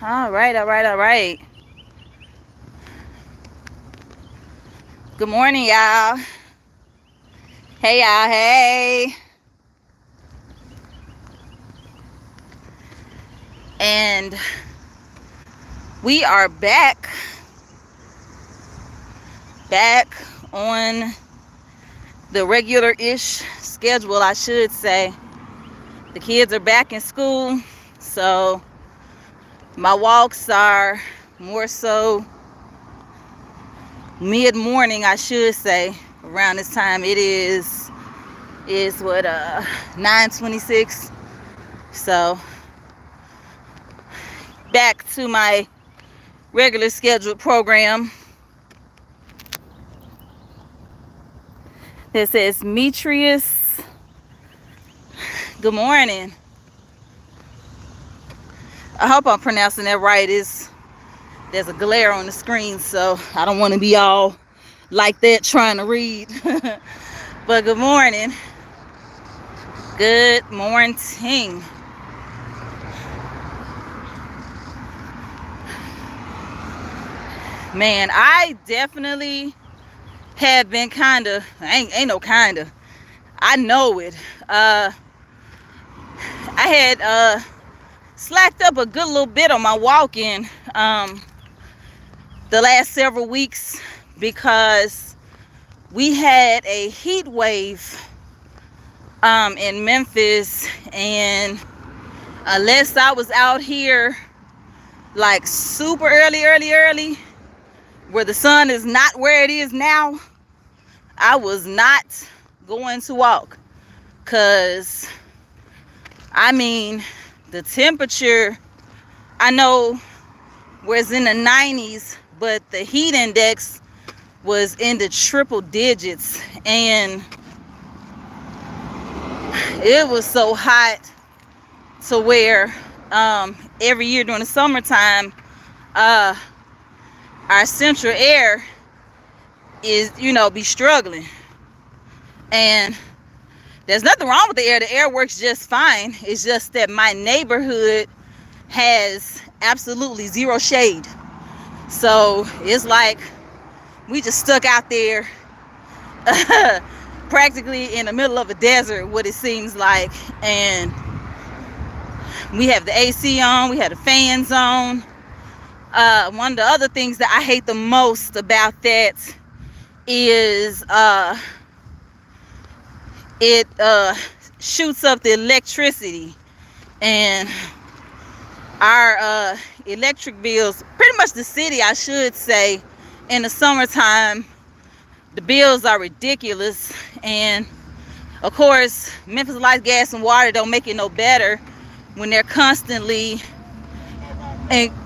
All right, all right, all right. Good morning, y'all. Hey, y'all. Hey. And we are back on the regular-ish schedule, I should say. The kids are back in school, so my walks are more so mid-morning, I should say. Around this time, it is what 9:26. So back to my regular scheduled program. This is Metrius. Good morning. I hope I'm pronouncing that right. There's a glare on the screen, so I don't want to be all like that trying to read. But good morning. Good morning. Man, I definitely have been ain't no kinda. I know it. I had slacked up a good little bit on my walking the last several weeks because we had a heat wave in Memphis, and unless I was out here like super early, where the sun is not where it is now, I was not going to walk. Cause I mean, the temperature, I know was in the 90s, but the heat index was in the triple digits, and it was so hot to where every year during the summertime, our central air is, be struggling. And there's nothing wrong with the air. The air works just fine. It's just that my neighborhood has absolutely zero shade. So it's like we just stuck out there practically in the middle of a desert, what it seems like. And we have the AC on, we have the fans on. One of the other things that I hate the most about that is it shoots up the electricity, and our electric bills, pretty much the city, I should say, in the summertime, the bills are ridiculous. And of course, Memphis Light, Gas, and Water don't make it no better when they're constantly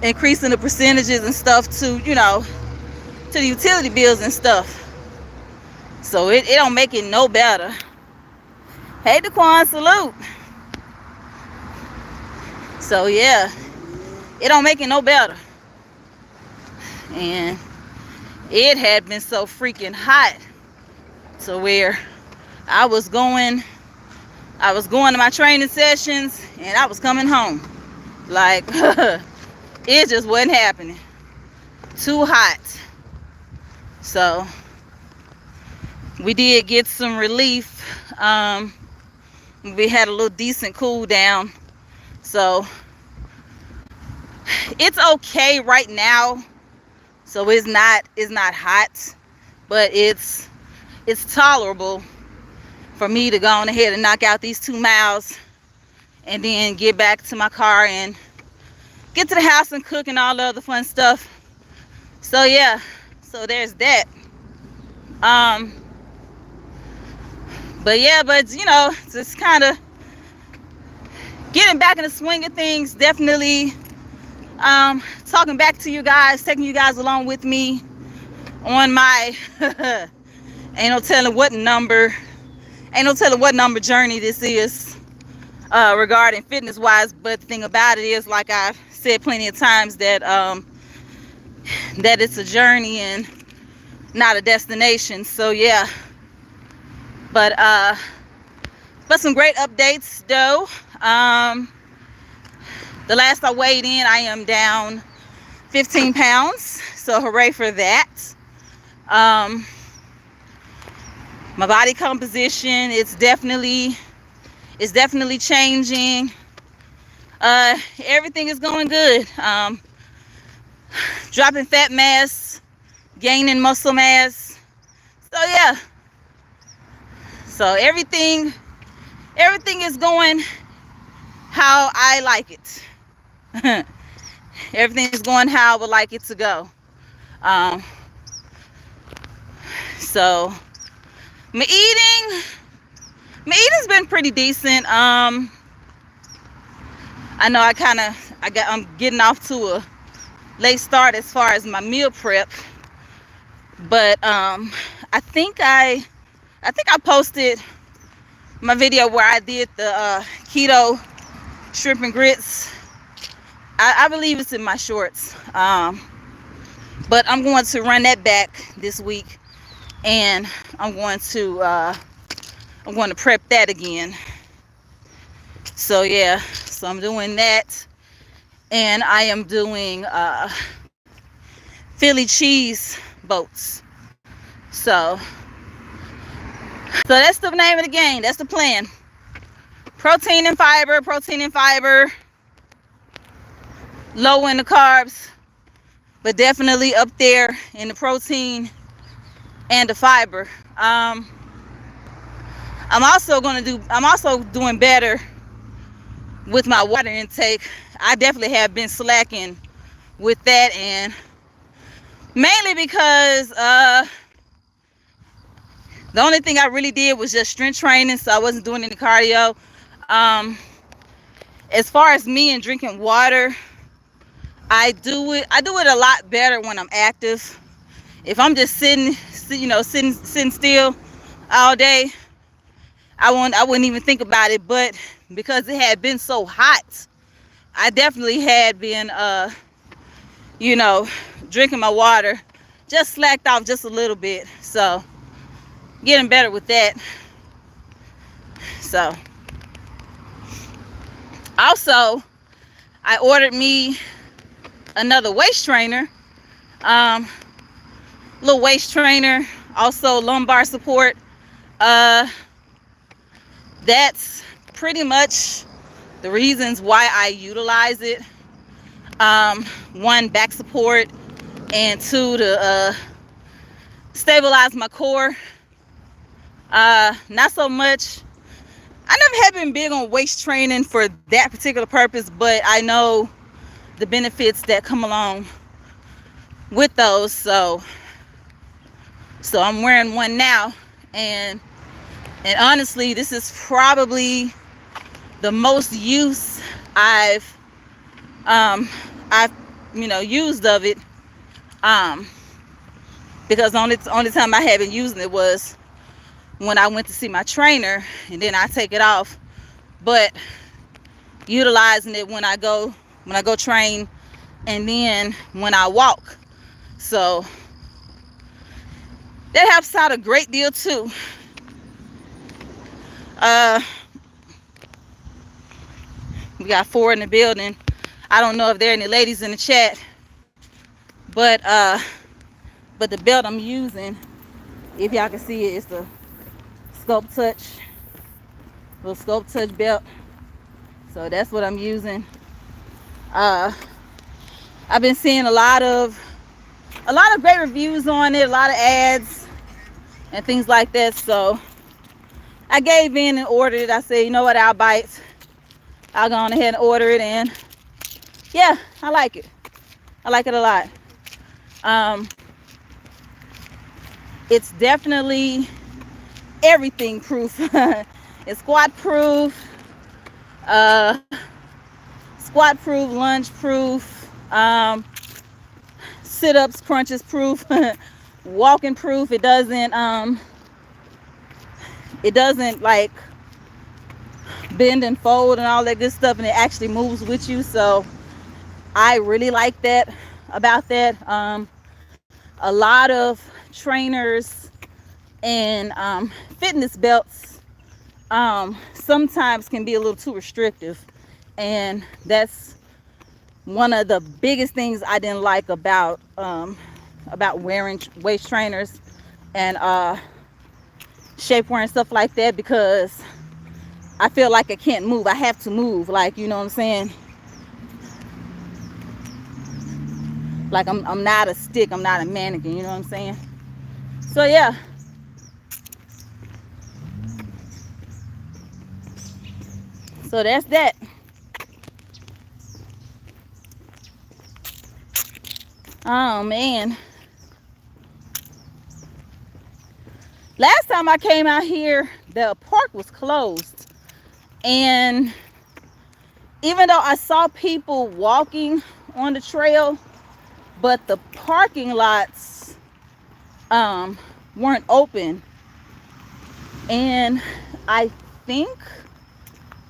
increasing the percentages and stuff to the utility bills and stuff. So it don't make it no better. Hey, Daquan, salute. So yeah, it don't make it no better. And it had been so freaking hot to where I was going to my training sessions and I was coming home. Like, it just wasn't happening. Too hot. So we did get some relief. We had a little decent cool down. So it's okay right now. So it's not hot, but it's tolerable for me to go on ahead and knock out these 2 miles and then get back to my car and get to the house and cook and all the other fun stuff. So yeah, so there's that. But just kind of getting back in the swing of things. Definitely talking back to you guys, taking you guys along with me on my ain't no telling what number journey this is regarding fitness wise. But the thing about it is, like I've said plenty of times, that that it's a journey and not a destination. So yeah, but some great updates though. The The last I weighed in, I am down 15 pounds. So hooray for that. My body composition, it's definitely changing. Everything is going good. Dropping fat mass, gaining muscle mass. So yeah. So everything is going how I like it. Everything is going how I would like it to go. So my eating's been pretty decent. I know I'm getting off to a late start as far as my meal prep, but I think I posted my video where I did the keto shrimp and grits. I believe it's in my shorts, but I'm going to run that back this week, and I'm going to prep that again. So yeah, so I'm doing that, and I am doing Philly cheese boats. So that's the name of the game. That's the plan. Protein and fiber. Low in the carbs, but definitely up there in the protein and the fiber. I'm also doing better with my water intake. I definitely have been slacking with that, and mainly because the only thing I really did was just strength training, so I wasn't doing any cardio. As far as me and drinking water, I do it a lot better when I'm active. If I'm just sitting still all day, I wouldn't even think about it. But because it had been so hot, I definitely had been drinking my water, just slacked off just a little bit. So getting better with that. So also, I ordered me another waist trainer, little waist trainer, also lumbar support. That's pretty much the reasons why I utilize it. One, back support, and two, to stabilize my core. Not so much, I never have been big on waist training for that particular purpose, but I know the benefits that come along with those. So I'm wearing one now, and honestly, this is probably the most use I've used of it, because the only time I haven't used it was when I went to see my trainer, and then I take it off. But utilizing it when I go train, and then when I walk. So that helps out a great deal too. We got 4 in the building. I don't know if there are any ladies in the chat, but the belt I'm using, if y'all can see it, it's the Sculpt Touch, little Sculpt Touch belt. So that's what I'm using. I've been seeing a lot of great reviews on it, a lot of ads and things like that. So I gave in and ordered it. I said, you know what, I'll bite. I'll go on ahead and order it, and yeah, I like it. I like it a lot. It's definitely everything proof. It's squat proof, lunge proof, sit-ups, crunches proof, walking proof. It doesn't like bend and fold and all that good stuff, and it actually moves with you. So I really like that about that. A lot of trainers and fitness belts sometimes can be a little too restrictive, and that's one of the biggest things I didn't like about wearing waist trainers and shapewear and stuff like that, because I feel like I can't move. I have to move, like, you know what I'm saying? Like I'm not a stick, I'm not a mannequin, you know what I'm saying? So yeah. So that's that. Oh man. Last time I came out here, the park was closed. And even though I saw people walking on the trail, but the parking lots weren't open. And I think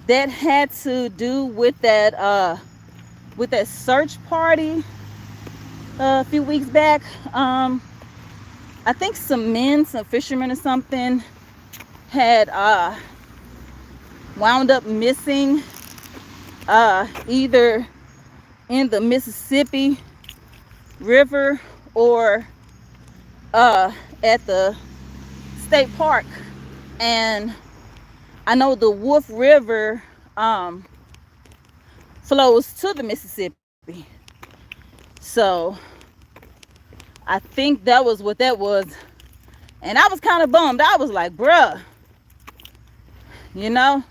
that had to do with that search party a few weeks back. I think some fishermen or something, had wound up missing either in the Mississippi River or at the state park. And I know the Wolf River flows to the Mississippi. So I think that was what that was. And I was kind of bummed. I was like, bruh, you know,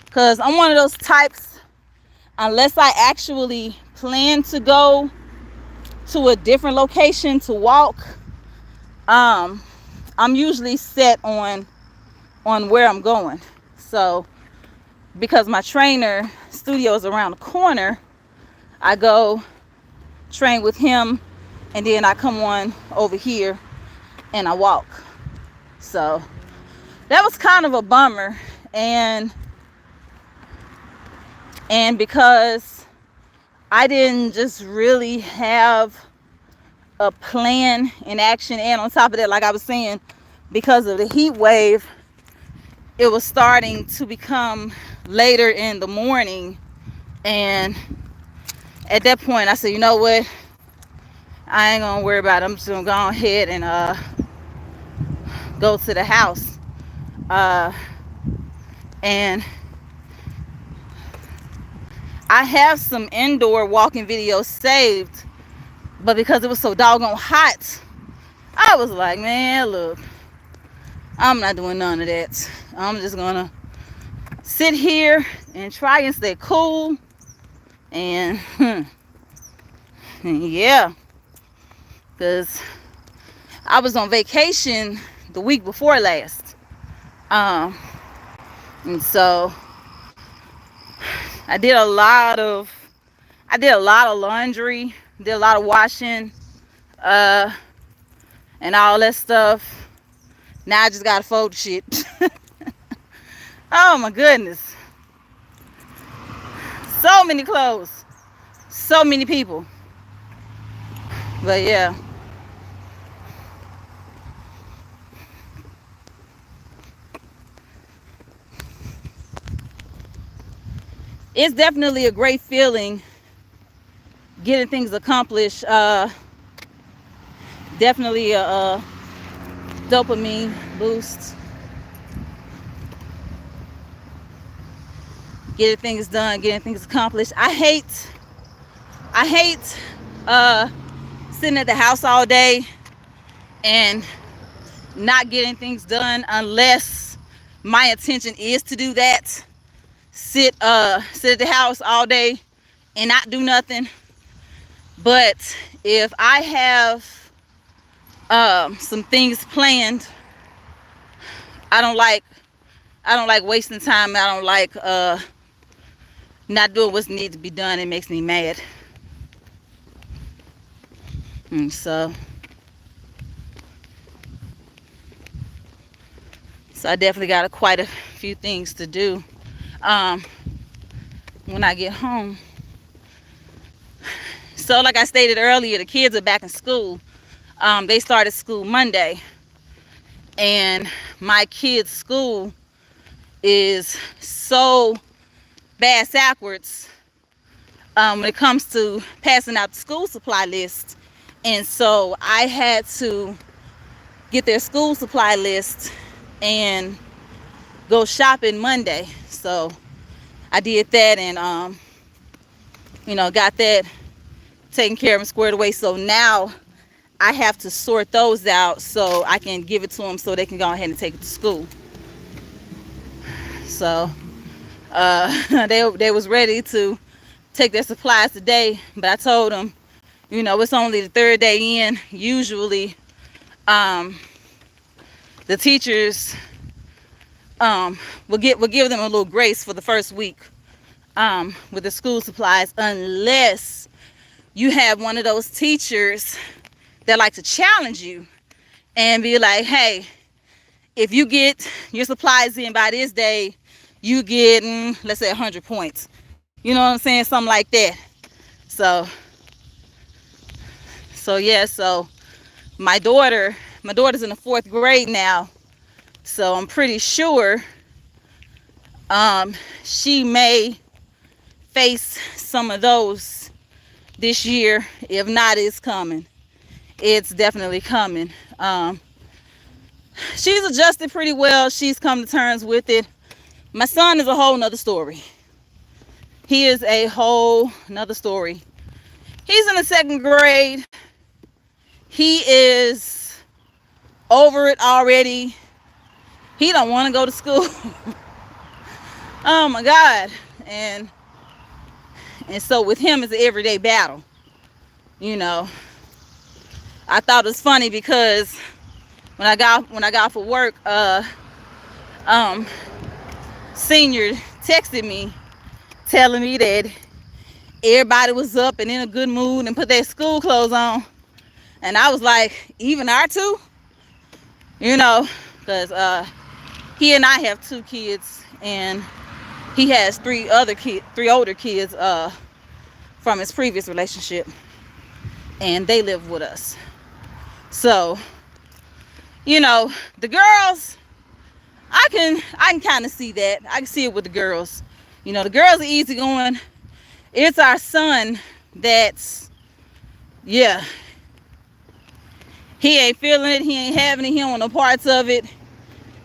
because I'm one of those types, unless I actually plan to go to a different location to walk, I'm usually set on where I'm going. So because my trainer studio is around the corner, I go train with him, and then I come on over here and I walk. So that was kind of a bummer. And because I didn't just really have a plan in action, and on top of that, like I was saying, because of the heat wave, it was starting to become later in the morning. And at that point I said, you know what, I ain't gonna worry about it. I'm just gonna go ahead and go to the house. And I have some indoor walking videos saved, but because it was so doggone hot, I was like, man, look, I'm not doing none of that. I'm just gonna sit here and try and stay cool. And yeah, because I was on vacation the week before last, and so I did a lot of laundry, did a lot of washing, and all that stuff. Now I just gotta fold shit. Oh my goodness, so many clothes, so many people. But yeah, it's definitely a great feeling getting things accomplished. Definitely a dopamine boost. Getting things done, getting things accomplished. I hate sitting at the house all day and not getting things done, unless my intention is to do that. Sit at the house all day and not do nothing. But if I have some things planned, I don't like wasting time. I don't like not doing what needs to be done. It makes me mad. And so I definitely got quite a few things to do when I get home. So like I stated earlier, the kids are back in school. They started school Monday, and my kids' school is so bass backwards. when it comes to passing out the school supply list. And so I had to get their school supply list and go shopping Monday. So I did that and got that taken care of and squared away. So now I have to sort those out so I can give it to them so they can go ahead and take it to school. So they was ready to take their supplies today, but I told them, it's only the third day in. Usually the teachers will give them a little grace for the first week with the school supplies, unless you have one of those teachers that like to challenge you and be like, hey, if you get your supplies in by this day, you get, let's say 100 points. You know what I'm saying? Something like that. So yeah, so my daughter's in the 4th grade now. So I'm pretty sure she may face some of those this year. If not, it's coming. It's definitely coming. She's adjusted pretty well. She's come to terms with it. My son is a whole nother story. He is a whole nother story. He's in the 2nd grade. He is over it already. He don't want to go to school. Oh my God. And so with him, it's an everyday battle. I thought it was funny because when I got for work, senior texted me telling me that everybody was up and in a good mood and put their school clothes on. And I was like, even our two? Because he and I have 2 kids and he has 3 older kids from his previous relationship, and they live with us. So, the girls, I can kind of see that. I can see it with the girls. The girls are easygoing. It's our son that's, yeah, he ain't feeling it. He ain't having it. He don't want no parts of it.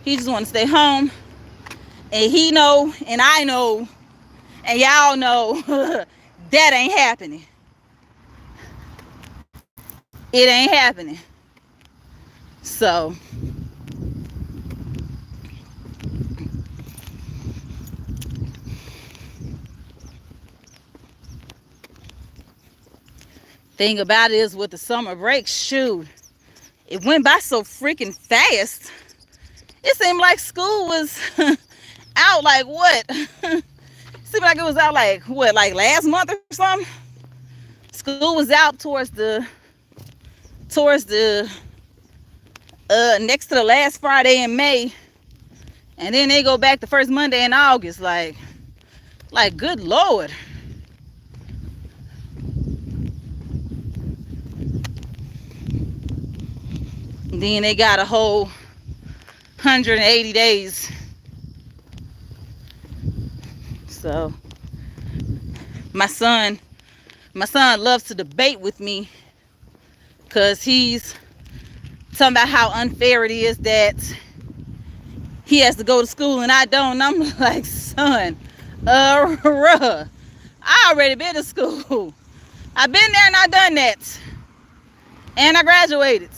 He just want to stay home. And he know, and I know, and y'all know that ain't happening. It ain't happening. So thing about it is with the summer break, shoot, it went by so freaking fast. It seemed like school was out like what? Seemed like it was out like what, like last month or something? School was out towards the next to the last Friday in May, and then they go back the first Monday in August. Like good Lord. Then they got a whole 180 days. So my son loves to debate with me because he's talking about how unfair it is that he has to go to school and I don't. And I'm like, son, I already been to school. I've been there and I done that. And I graduated.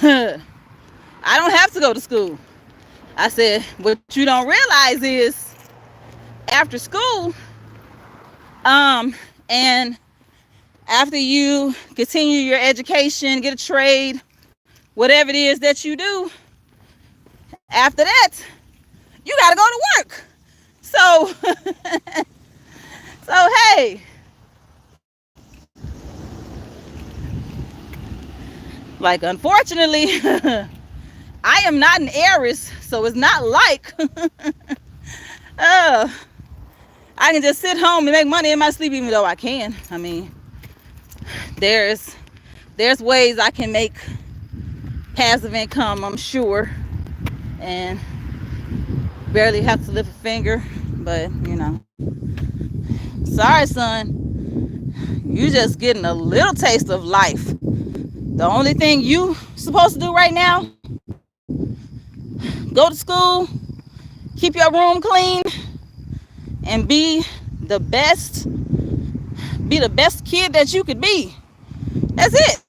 I don't have to go to school. I said, what you don't realize is after school, and after you continue your education, get a trade, whatever it is that you do, after that, you got to go to work. So, hey, like, unfortunately, I am not an heiress, so it's not like I can just sit home and make money in my sleep, even though I can. I mean, there's ways I can make passive income, I'm sure, and barely have to lift a finger, but Sorry, son. You just getting a little taste of life. The only thing you supposed to do right now, go to school, keep your room clean, and be the best kid that you could be. That's it.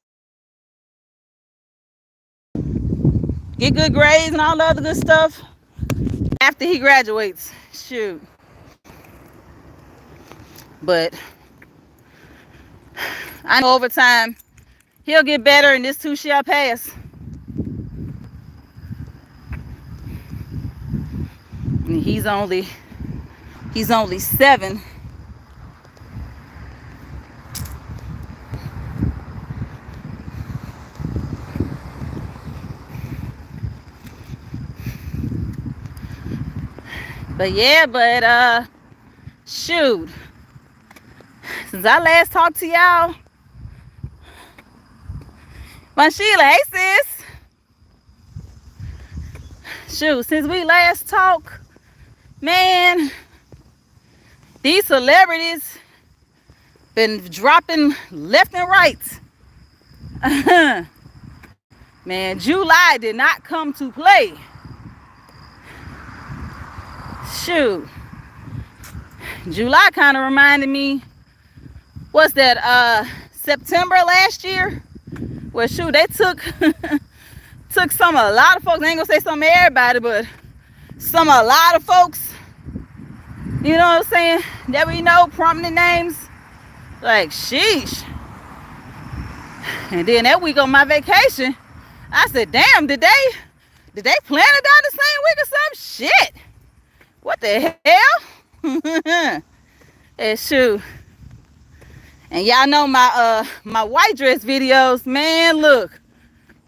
Get good grades and all the other good stuff after he graduates. Shoot. But I know over time he'll get better and this too shall pass. And he's only 7. But yeah, shoot. Since I last talked to y'all, my Sheila, hey sis. Shoot, since we last talked, man, these celebrities been dropping left and right. Man, July did not come to play. Shoot. July kind of reminded me, what's that, September last year? Well, shoot, they took a lot of folks, I ain't gonna say some of everybody, but a lot of folks, you know what I'm saying, that we know, prominent names, like, sheesh. And then that week on my vacation, I said, damn, did they plan it down the same week or some shit? What the hell? And shoot. And y'all know my white dress videos, man, look.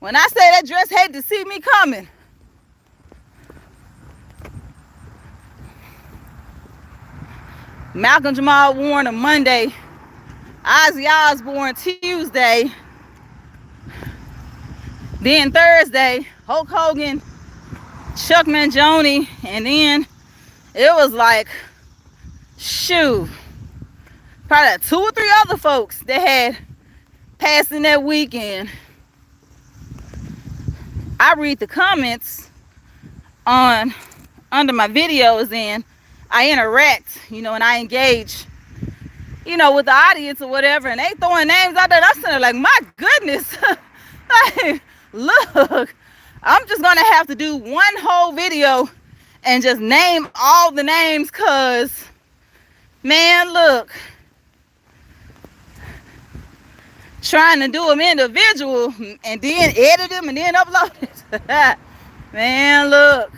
When I say that dress had to see me coming. Malcolm Jamal Warner Monday. Ozzy Osbourne Tuesday. Then Thursday, Hulk Hogan, Chuck Mangione, and then it was like, shoot, probably 2 or 3 other folks that had passed in that weekend. I read the comments under my videos and I interact, and I engage, with the audience or whatever, and they throwing names out there. And I'm sitting there like, my goodness, like, look, I'm just gonna have to do one whole video and just name all the names, cause man, look, trying to do them individual and then edit them and then upload it. Man, look,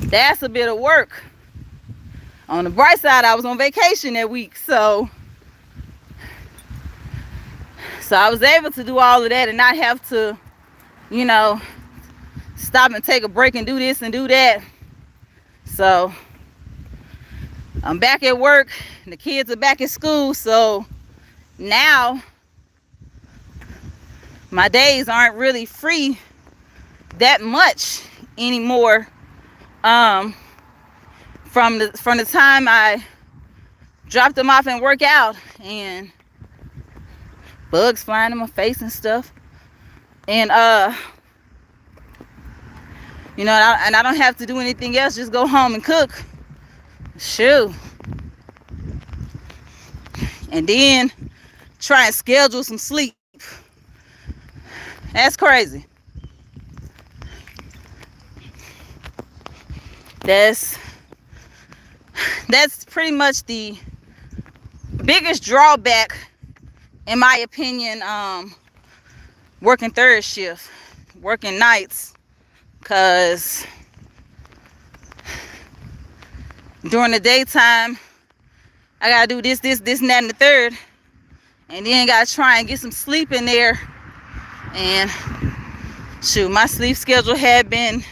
that's a bit of work. On the bright side, I was on vacation that week, so I was able to do all of that and not have to, stop and take a break and do this and do that. So I'm back at work and the kids are back at school, so now my days aren't really free that much anymore. From the time I drop them off and work out, and bugs flying in my face and stuff, and and I don't have to do anything else, just go home and cook. Shoot. And then try and schedule some sleep. That's crazy. That's pretty much the biggest drawback, in my opinion, working third shift, working nights, because during the daytime I gotta do this, and that, and the third, and then gotta try and get some sleep in there. And shoot, my sleep schedule had been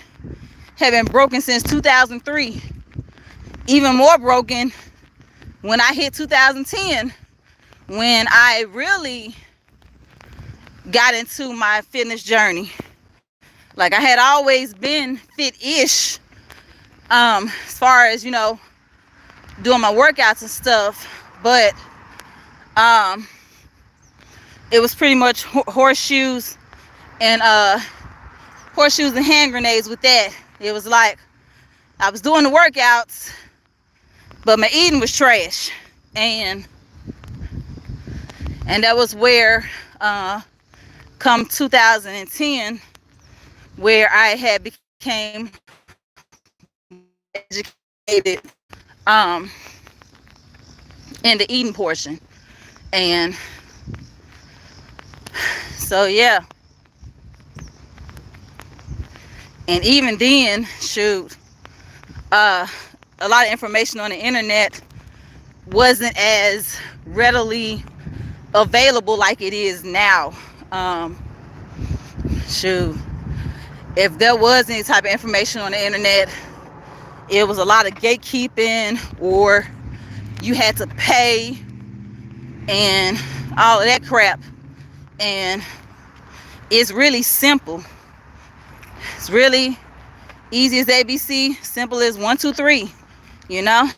broken since 2003. Even more broken when I hit 2010, when I really got into my fitness journey. Like, I had always been fit-ish, as far as, doing my workouts and stuff, but it was pretty much horseshoes and hand grenades with that. It was like I was doing the workouts, but my eating was trash. And that was where come 2010, where I had became educated in the eating portion. And so yeah, and even then, shoot, a lot of information on the internet wasn't as readily available like it is now. Shoot, if there was any type of information on the internet, it was a lot of gatekeeping, or you had to pay and all of that crap. And it's really simple. It's really easy as ABC, simple as 1, 2, 3, you know?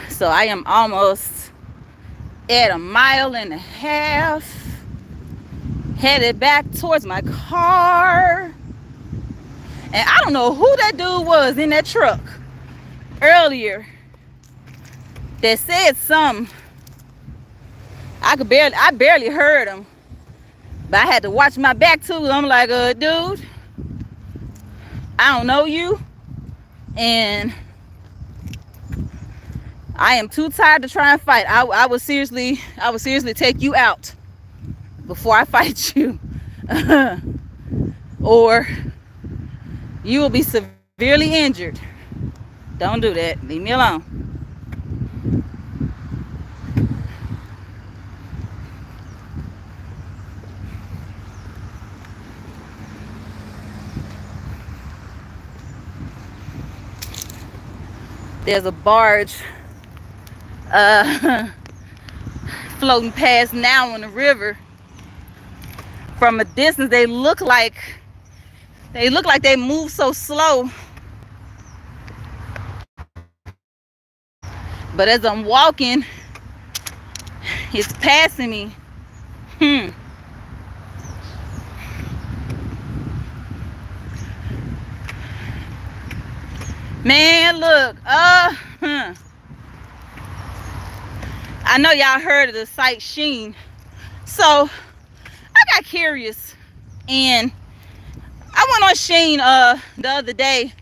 So I am almost at 1.5 miles, headed back towards my car. And I don't know who that dude was in that truck earlier that said something. I barely heard him, but I had to watch my back too. I'm like, dude, I don't know you, and I am too tired to try and fight. I would seriously take you out before I fight you. Or you will be severely injured. Don't do that. Leave me alone. There's a barge floating past now on the river. From a distance, they look like they move so slow. But as I'm walking, it's passing me. Man, look. I know y'all heard of the site Shein. So I got curious, and I went on Shein the other day,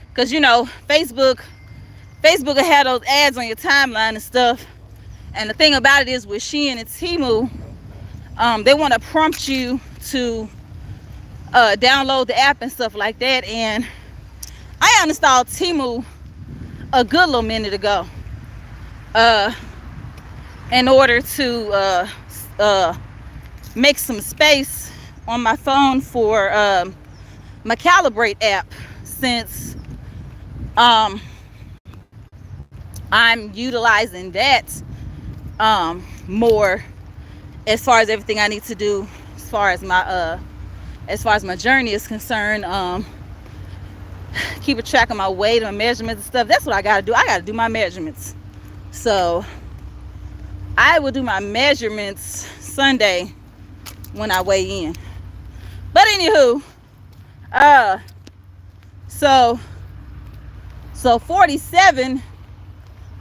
because you know Facebook will have those ads on your timeline and stuff. And the thing about it is with Shein and Temu, they want to prompt you to download the app and stuff like that. And I uninstalled Temu a good little minute ago in order to make some space on my phone for my Calibrate app, since I'm utilizing that more as far as everything I need to do as far as my journey is concerned. Keep a track of my weight and measurements and stuff. That's what I gotta do. I gotta do my measurements. So I will do my measurements Sunday when I weigh in. But anywho, so 47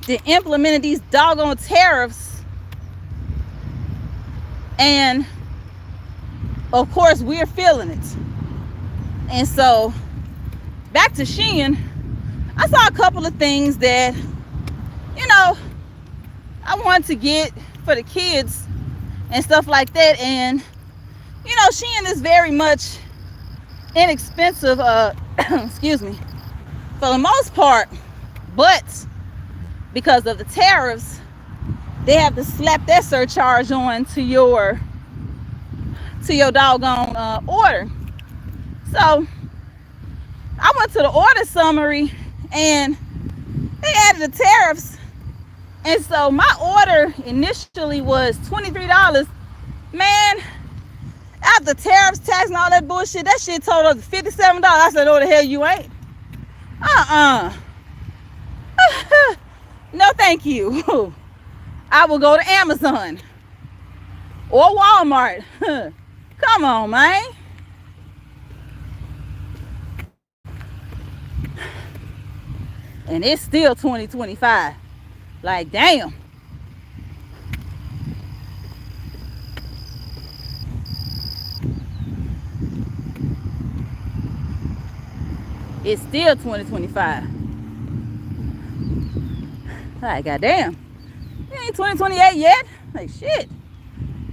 they implemented these doggone tariffs, and of course we're feeling it. And so back to Shein, I saw a couple of things that, you know, I wanted to get for the kids and stuff like that. And you know, Shein is very much inexpensive, excuse me, for the most part, but because of the tariffs, they have to slap that surcharge on to your doggone order. So I went to the order summary and they added the tariffs. And so my order initially was $23. Man, after tariffs, tax, and all that bullshit, that shit totaled $57. I said, "Oh, the hell you ain't? No, thank you. I will go to Amazon or Walmart." Come on, man. And it's still 2025. Like, damn. It's still 2025. Like, goddamn. It ain't 2028 yet. Like, shit.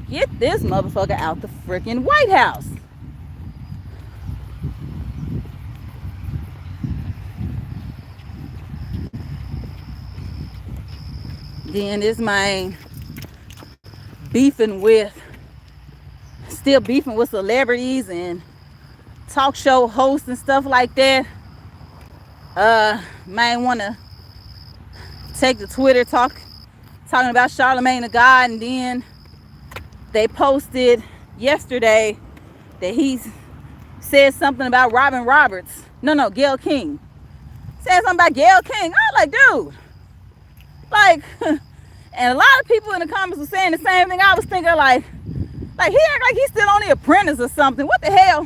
Get this motherfucker out the freaking White House. Then this man still beefing with celebrities and talk show hosts and stuff like that. Man want to take to Twitter talking about Charlamagne the God, and then they posted yesterday that he said something about Robin Roberts. No, Gayle King. Said something about Gayle King. I was like, dude. Like, and a lot of people in the comments were saying the same thing. I was thinking like he act like he's still on The Apprentice or something. What the hell?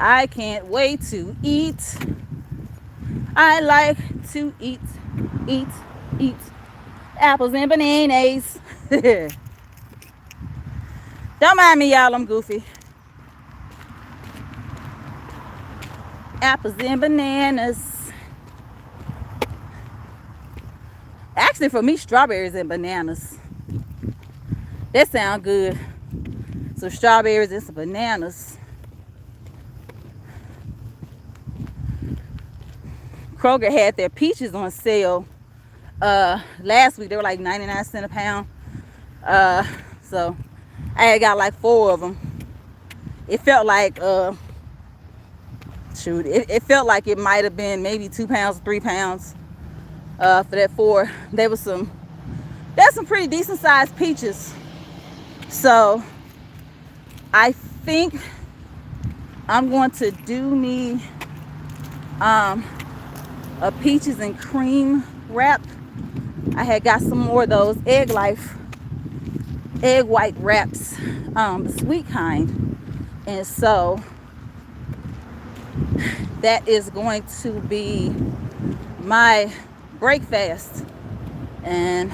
I can't wait to eat. I like to eat apples and bananas. Don't mind me, y'all. I'm goofy. Apples and bananas. Actually, for me, strawberries and bananas. That sound good. Some strawberries and some bananas. Kroger had their peaches on sale last week. They were like 99 cents a pound. So I had got like 4 of them. It felt like it felt like it might have been maybe 2 pounds, 3 pounds for that 4. There's some pretty decent sized peaches. So I think I'm going to do me a peaches and cream wrap. I had got some more of those Egg Life egg white wraps, the sweet kind, and so that is going to be my breakfast, and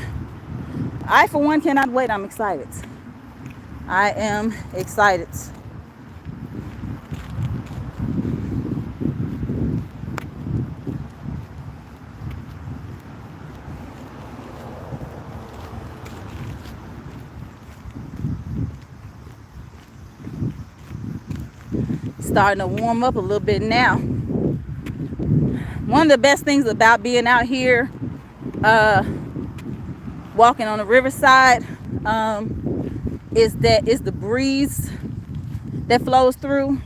I for one cannot wait. I'm excited. I am excited. Starting to warm up a little bit now. One of the best things about being out here walking on the riverside is the breeze that flows through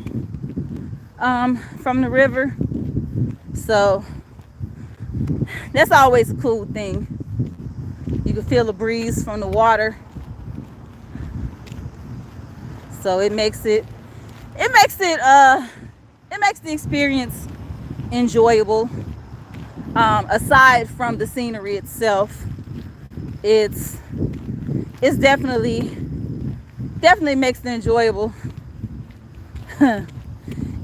from the river. So that's always a cool thing. You can feel the breeze from the water. So it makes the experience enjoyable. Aside from the scenery itself, it's definitely makes it enjoyable.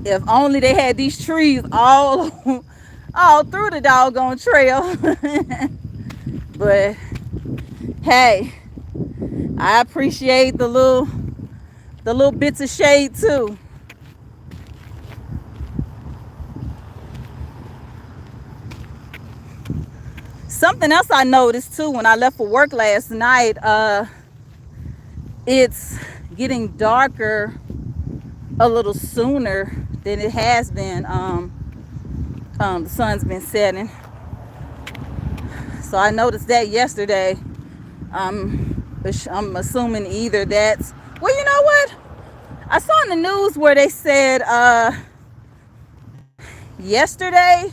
If only they had these trees all through the doggone trail. But hey, I appreciate the little bits of shade too. Something else I noticed too when I left for work last night, it's getting darker a little sooner than it has been. The sun's been setting, so I noticed that yesterday. I'm assuming either that's, well, you know what, I saw in the news where they said yesterday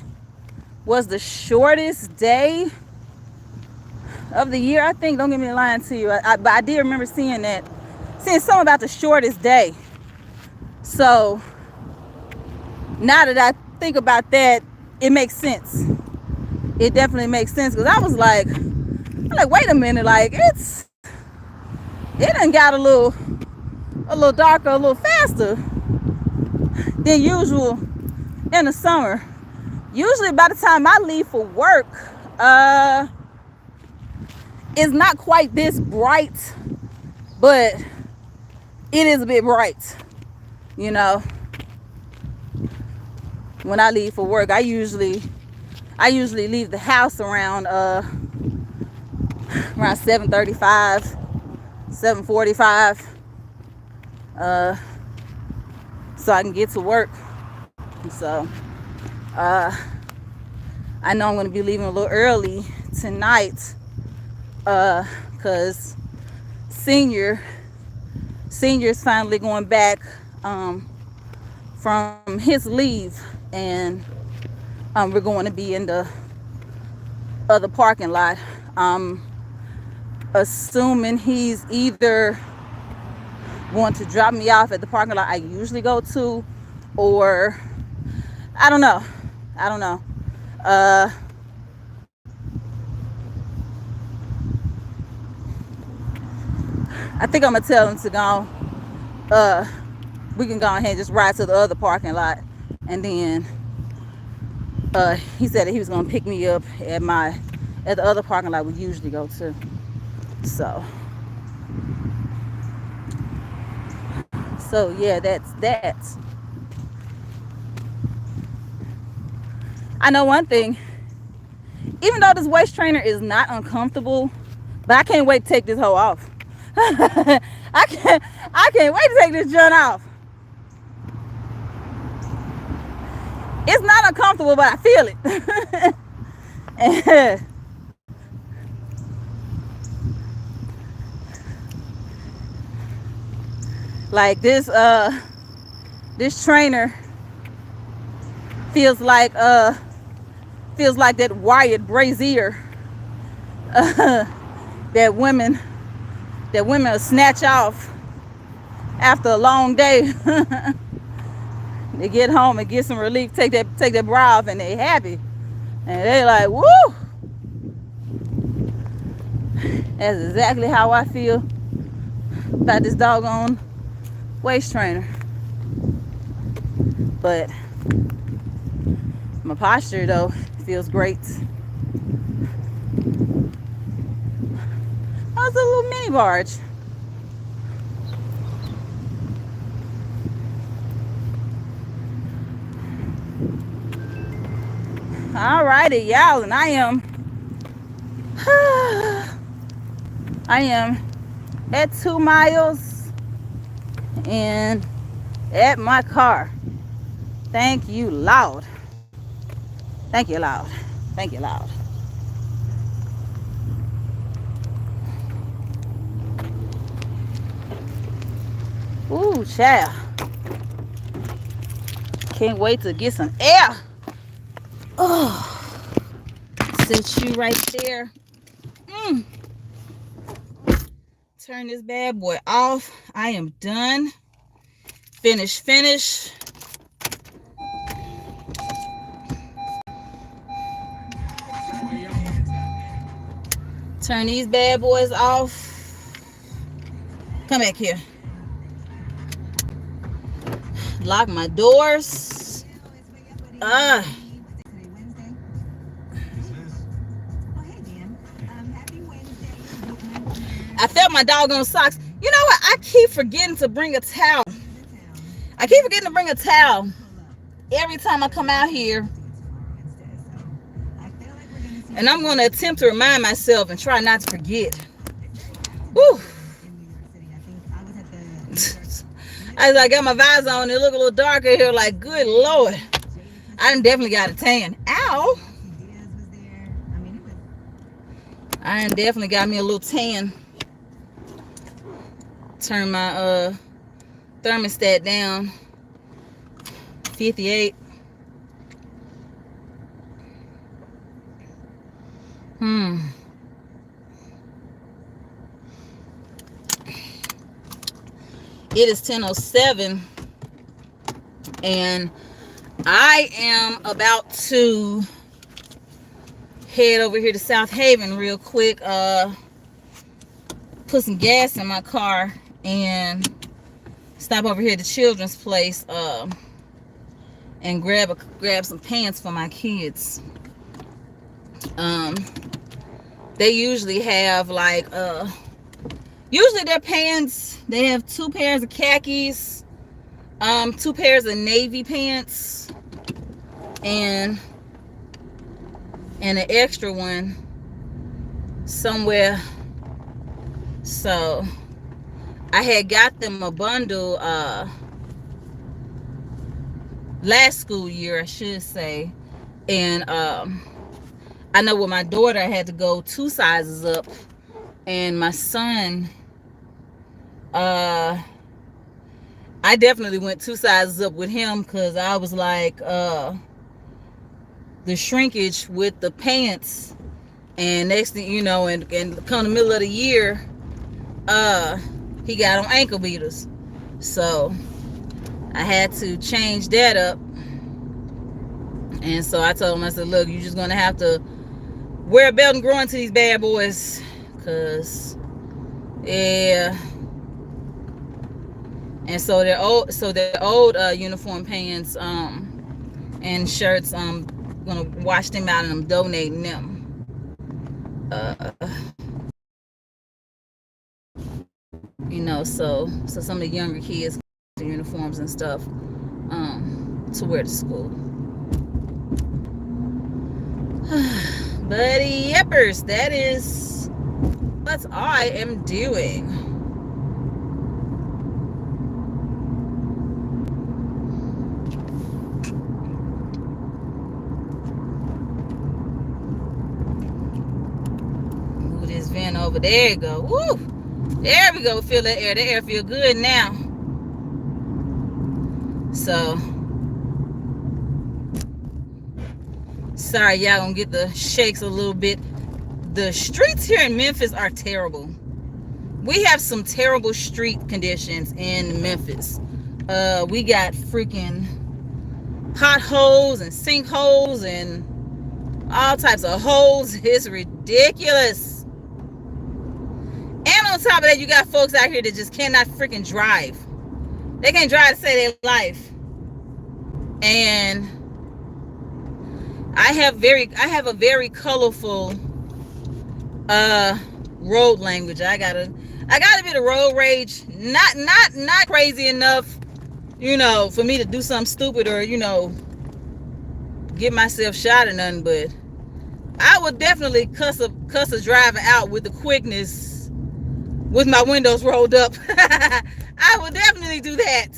was the shortest day of the year, I think. Don't get me lying to you, but I did remember seeing something about the shortest day. So now that I think about that, it makes sense. It definitely makes sense, because I was like, wait a minute, like it done got a little darker, a little faster than usual in the summer. Usually by the time I leave for work, it's not quite this bright, but it is a bit bright, you know. When I leave for work, I usually leave the house around 7:35, 7:45, so I can get to work. So I know I'm going to be leaving a little early tonight, because senior's finally going back from his leave, and we're going to be in the other parking lot. Assuming he's either going to drop me off at the parking lot I usually go to, or I don't know. I think I'm gonna tell him to go. We can go ahead and just ride to the other parking lot, and then he said that he was gonna pick me up at the other parking lot we usually go to. So yeah, that's that. I know one thing, even though this waist trainer is not uncomfortable, but I can't wait to take this hoe off. I can't wait to take this joint off. It's not uncomfortable, but I feel it. Like this trainer feels like that wired brassiere that women will snatch off after a long day. They get home and get some relief, take that bra off, and they happy, and they like, woo. That's exactly how I feel about this doggone waist trainer. But my posture though feels great. Oh, it's a little mini barge. Alrighty, y'all, and I am at 2 miles and at my car. Thank you, Lord. Thank you, Lord. Thank you, Lord. Ooh, child. Can't wait to get some air. Oh, set you right there. Turn this bad boy off. I am done. Finish. Turn these bad boys off. Come back here. Lock my doors. I felt my doggone socks. You know what? I keep forgetting to bring a towel. Every time I come out here. And I'm going to attempt to remind myself and try not to forget. Woo. I got my visor on. It look a little darker here. Like, good Lord. I done definitely got a tan. Ow. I done definitely got me a little tan. Turn my thermostat down. 58. It is 10:07, and I am about to head over here to South Haven real quick. Put some gas in my car and stop over here to Children's Place and grab some pants for my kids. They usually have like usually their pants, they have 2 pairs of khakis, 2 pairs of navy pants, and an extra one somewhere. So I had got them a bundle last school year, I should say, and I know with my daughter I had to go 2 sizes up, and my son, I definitely went 2 sizes up with him, because I was like, the shrinkage with the pants, and next thing you know, and come the middle of the year, he got on ankle beaters. So I had to change that up. And so I told him, I said, look, you're just gonna have to wear a belt and grow into these bad boys, because yeah. And so they're old uniform pants and shirts, I'm gonna wash them out and I'm donating them. You know, so some of the younger kids get uniforms and stuff to wear to school. But yeppers, that is what I am doing. Move this vent over. There you go. Woo! There we go. Feel that air. The air feel good now. So sorry, y'all gonna get the shakes a little bit. The streets here in Memphis are terrible. We have some terrible street conditions in Memphis. We got freaking potholes and sinkholes and all types of holes. It's ridiculous. And on top of that, you got folks out here that just cannot freaking drive. They can't drive to save their life. And I have a very colorful road language. I got a bit of road rage. Not crazy enough, you know, for me to do something stupid or, you know, get myself shot or nothing, but I would definitely cuss a driver out with the quickness with my windows rolled up. I will definitely do that.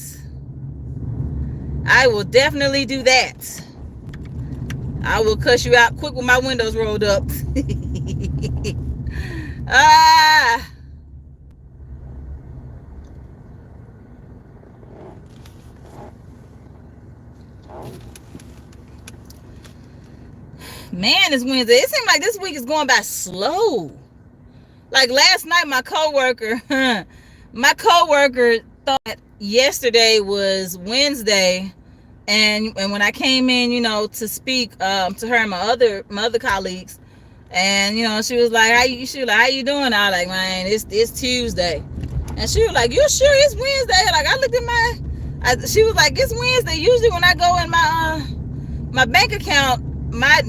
I will definitely do that. I will cuss you out quick with my windows rolled up. Man, it's Wednesday. It seems like this week is going by slow. Like last night, my coworker thought yesterday was Wednesday, and when I came in, you know, to speak to her and my other colleagues, and you know, she was like, how you doing? I was like, man, it's Tuesday. And she was like, you sure it's Wednesday? Like, I looked at she was like, it's Wednesday. Usually when I go in my bank account, my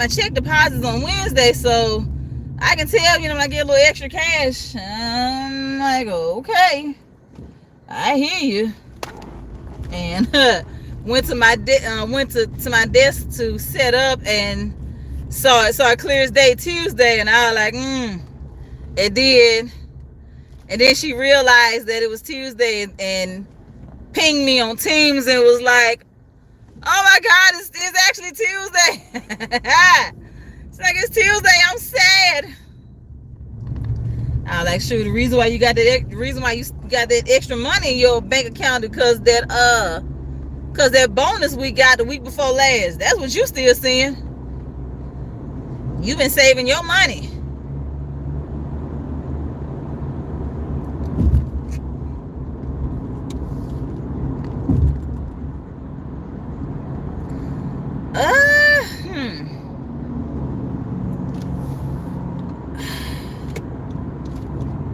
check deposits on Wednesday, so I can tell, you know, when I get a little extra cash. I'm like, okay, I hear you. And went to my desk to set up, and saw it clear as day Tuesday, and I was like, it did. And then she realized that it was Tuesday and pinged me on Teams and was like, oh my God, it's actually Tuesday. It's like, it's Tuesday, I'm sad. I was like, shoot, the reason why you got that extra money in your bank account because that bonus we got the week before last. That's what you still seeing. You've been saving your money.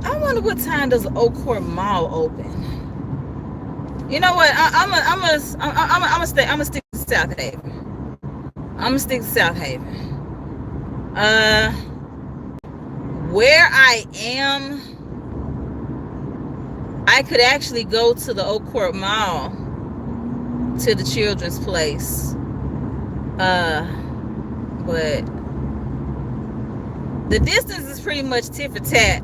I wonder what time does Oak Court Mall open? You know what? I'm gonna stick to South Haven. I'm gonna stick to South Haven. Where I am, I could actually go to the Oak Court Mall to the Children's Place. But the distance is pretty much tit for tat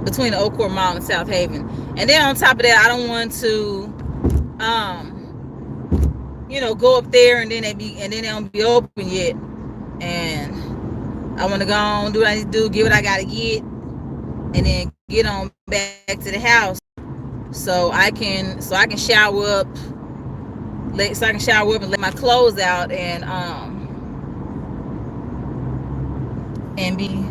between the Oak Court Mall and South Haven. And then on top of that, I don't want to go up there and then they don't be open yet. And I want to go on, do what I need to do, get what I gotta get, and then get on back to the house so I can shower up. So I can shower up and let my clothes out and be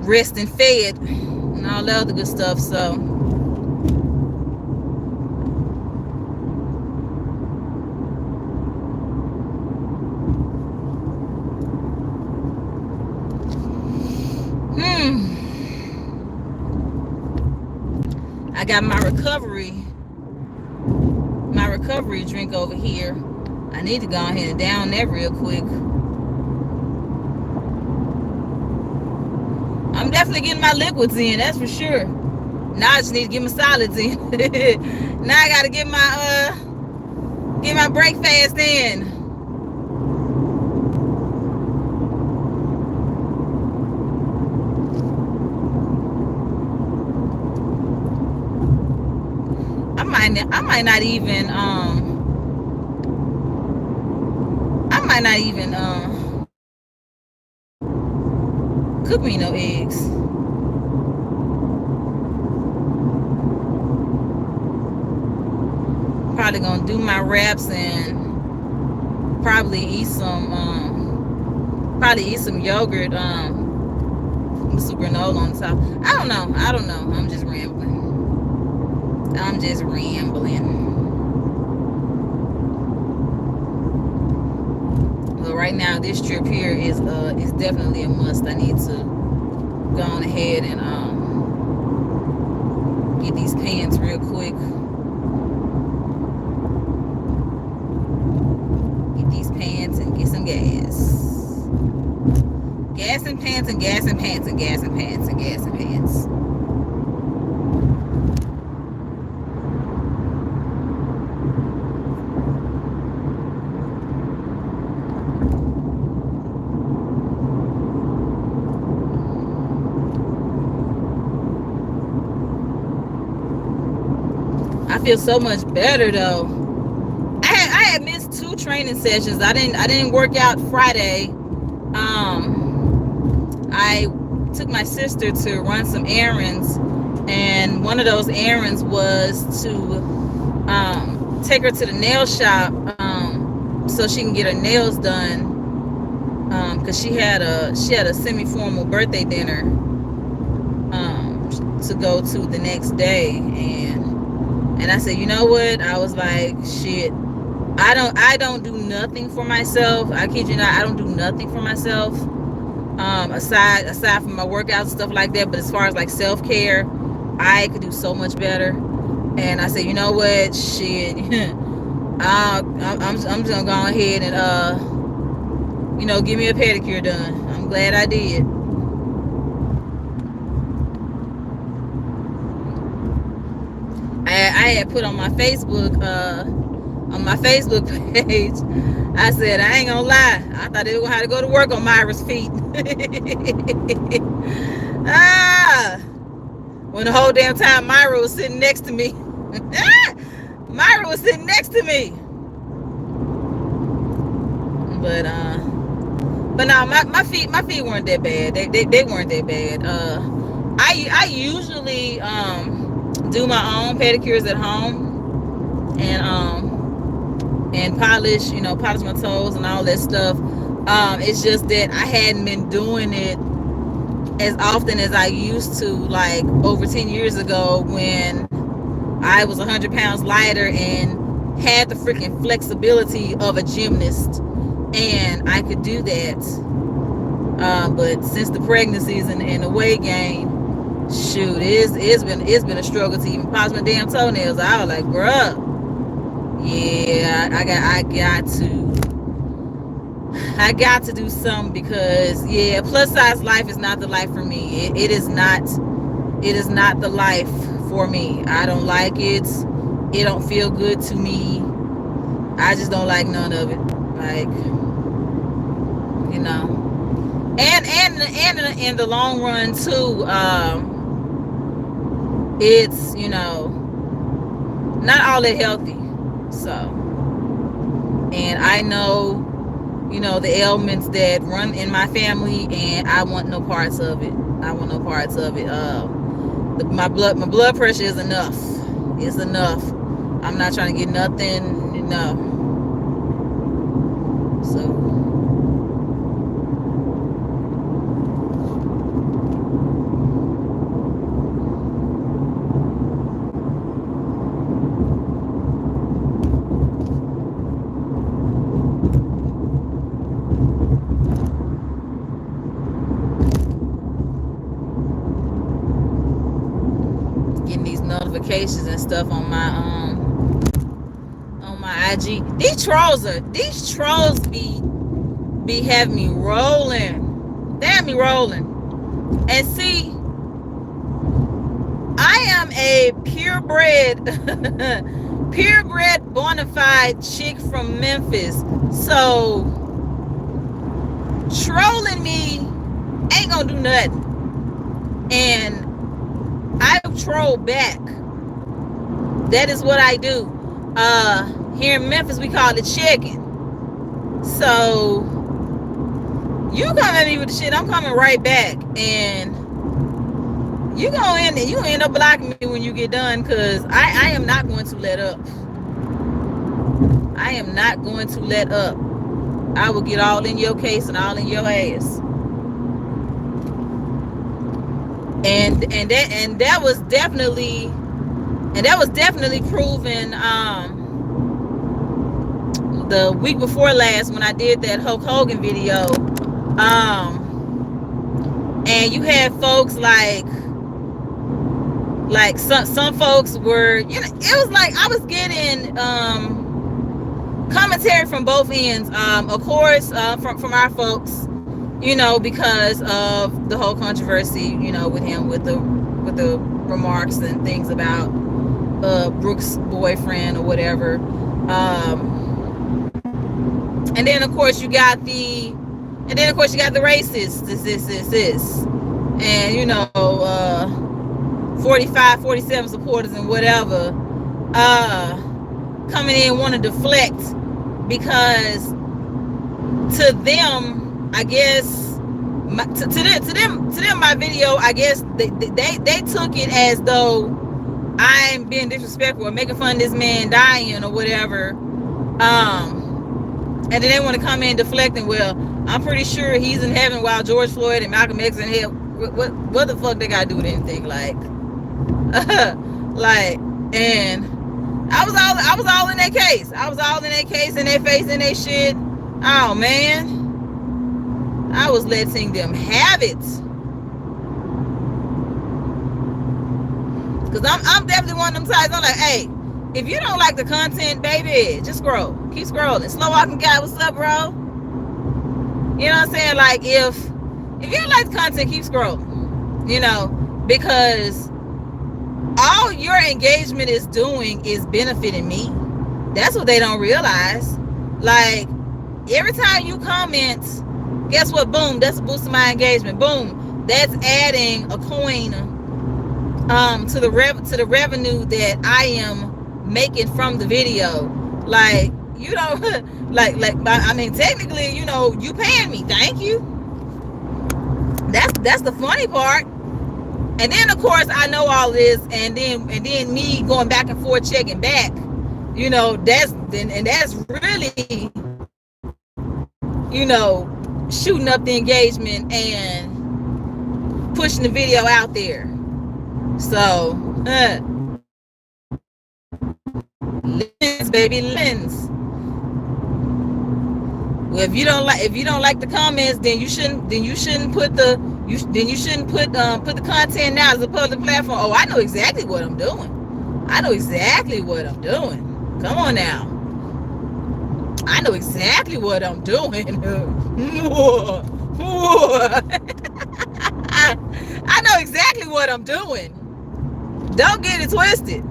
rest and fed and all the other good stuff. So I got my recovery drink over here. I need to go ahead and down that real quick. I'm definitely getting my liquids in, that's for sure. Now I just need to get my solids in. Now I gotta get my breakfast in. I might not even cook me no eggs. Probably gonna do my wraps and probably eat some yogurt, some granola on the top. I don't know. I'm just rambling. But right now, this trip here is definitely a must. I need to go on ahead and get these pants real quick. Get these pants and get some gas. Gas and pants and gas and pants and gas and pants and gas and pants. I feel so much better though. I had missed 2 training sessions. I didn't work out Friday. I took my sister to run some errands, and one of those errands was to take her to the nail shop so she can get her nails done, because she had a semi-formal birthday dinner to go to the next day. And I said, you know what? I was like, shit, I don't do nothing for myself. I kid you not, I don't do nothing for myself. Aside from my workouts and stuff like that. But as far as like self-care, I could do so much better. And I said, you know what? Shit, I'm just gonna go ahead and give me a pedicure done. I'm glad I did. I had put on my Facebook page, I said, I ain't gonna lie, I thought they were gonna have to go to work on Myra's feet. when the whole damn time Myra was sitting next to me. Myra was sitting next to me. But no, my feet weren't that bad. They weren't that bad. I usually do my own pedicures at home and polish my toes and all that stuff. It's just that I hadn't been doing it as often as I used to, like over 10 years ago when I was 100 pounds lighter and had the freaking flexibility of a gymnast, and I could do that. But since the pregnancies and the weight gain, shoot, it's been a struggle to even polish my damn toenails. I was like, bruh, yeah, I got to do something, because yeah, plus size life is not the life for me. It is not the life for me. I don't like it. It don't feel good to me. I just don't like none of it. Like, and in the long run too, it's not all that healthy. So, and I know the ailments that run in my family, and I want no parts of it. My blood pressure is enough. It's enough. I'm not trying to get nothing, So notifications and stuff on my IG. These trolls be having me rolling. They have me rolling. And see, I am a purebred bona fide chick from Memphis. So trolling me ain't gonna do nothing. And I troll back. That is what I do. Here in Memphis, we call it checking. So you come at me with the shit, I'm coming right back, and you end up blocking me when you get done, because I am not going to let up. I am not going to let up. I will get all in your case and all in your ass. And that was definitely proven the week before last when I did that Hulk Hogan video. And you had folks like some folks were, it was like I was getting commentary from both ends. Of course, from our folks, because of the whole controversy, with him, with the remarks and things about Brooks' boyfriend or whatever. And then of course you got the racists, this. And 45, 47 supporters and whatever, coming in want to deflect, because to them, I guess, to them, my video, I guess they took it as though I'm being disrespectful or making fun of this man dying or whatever. And then they want to come in deflecting. Well, I'm pretty sure he's in heaven while George Floyd and Malcolm X in hell. What the fuck they got to do with anything? Like, and I was all in their case. I was all in their case, in their face, in their shit. Oh man. I was letting them have it. Because I'm definitely one of them types. I'm like, hey, if you don't like the content, baby, just scroll. Keep scrolling. Slow walking guy, what's up, bro? You know what I'm saying? Like, if you don't like the content, keep scrolling. Because all your engagement is doing is benefiting me. That's what they don't realize. Like, every time you comment, guess what? Boom, that's boosting my engagement. Boom, that's adding a coin to the revenue that I am making from the video. Like, you know, I mean, technically, you know, you paying me, thank you. That's the funny part. And then of course I know all this, and then me going back and forth checking back, you know, that's really, you know, shooting up the engagement and pushing the video out there. So lens, baby, lens. Well, if you don't like the comments, then you shouldn't put the put the content now as a public platform. Oh, I know exactly what I'm doing. Come on now. I know exactly what I'm doing. I know exactly what I'm doing. Don't get it twisted.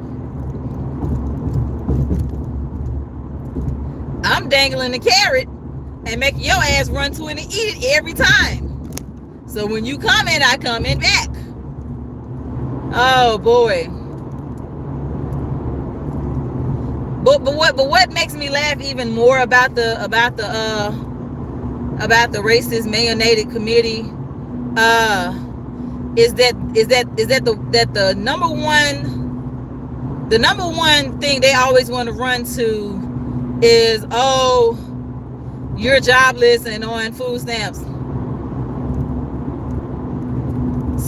I'm dangling the carrot and making your ass run to it and eat it every time. So when you comment, I comment back. Oh boy. But what makes me laugh even more about the racist mayonnaise committee is that the number one thing they always want to run to is, oh, you're jobless and on food stamps.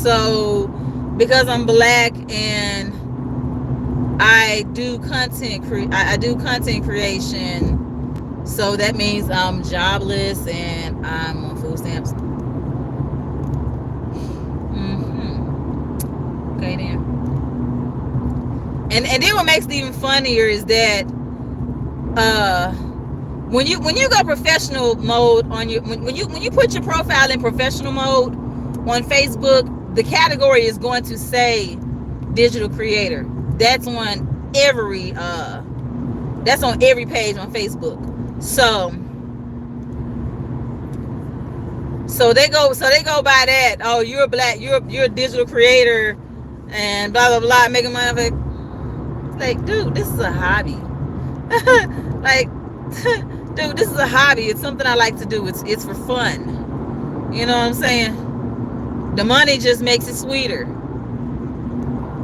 So because I'm black and I do content creation, so that means I'm jobless and I'm on food stamps. Okay then. And then what makes it even funnier is that when you go professional mode on your when you put your profile in professional mode on Facebook, the category is going to say digital creator. That's on every page on Facebook. So they go by that. Oh, you're black, you're a digital creator and blah blah blah, making money. Like, dude, this is a hobby. Like, dude, this is a hobby. It's something I like to do. It's for fun. You know what I'm saying? The money just makes it sweeter.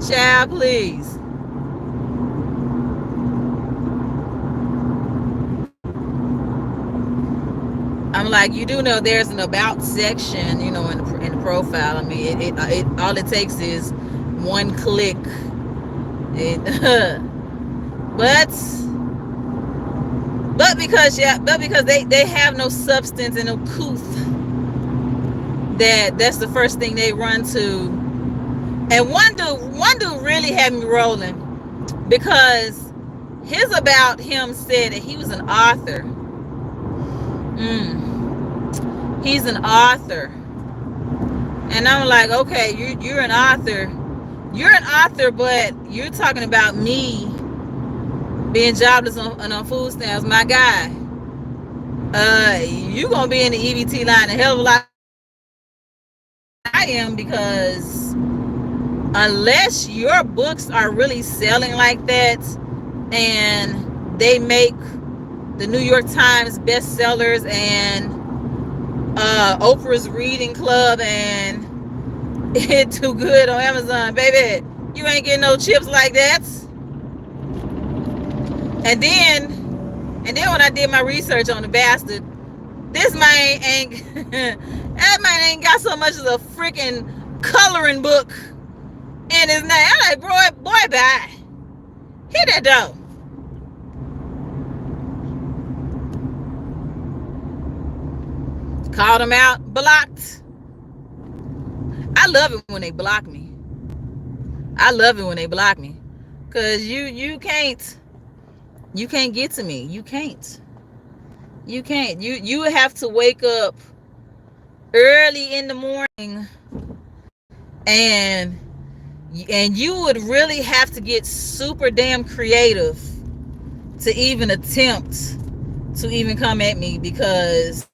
Child, please. I'm like, you do know there's an about section, you know, in the profile. I mean, it all it takes is one click. But because they have no substance and no couth, that's the first thing they run to. And one dude really had me rolling, because his about him said that he was an author. He's an author. And I'm like, okay, you're an author. You're an author, but you're talking about me being jobless on food stamps. My guy, you gonna be in the EBT line a hell of a lot I am, because unless your books are really selling like that and they make the New York Times bestsellers and Oprah's reading club and it too good on Amazon, baby, you ain't getting no chips like that. And then when I did my research on the bastard, this man ain't that man ain't got so much as a freaking coloring book in his name. I'm like, boy, bye. Hit that dough. Called him out, blocked. I love it when they block me. Cause you can't get to me. You can't. You have to wake up early in the morning and you would really have to get super damn creative to even attempt to even come at me, because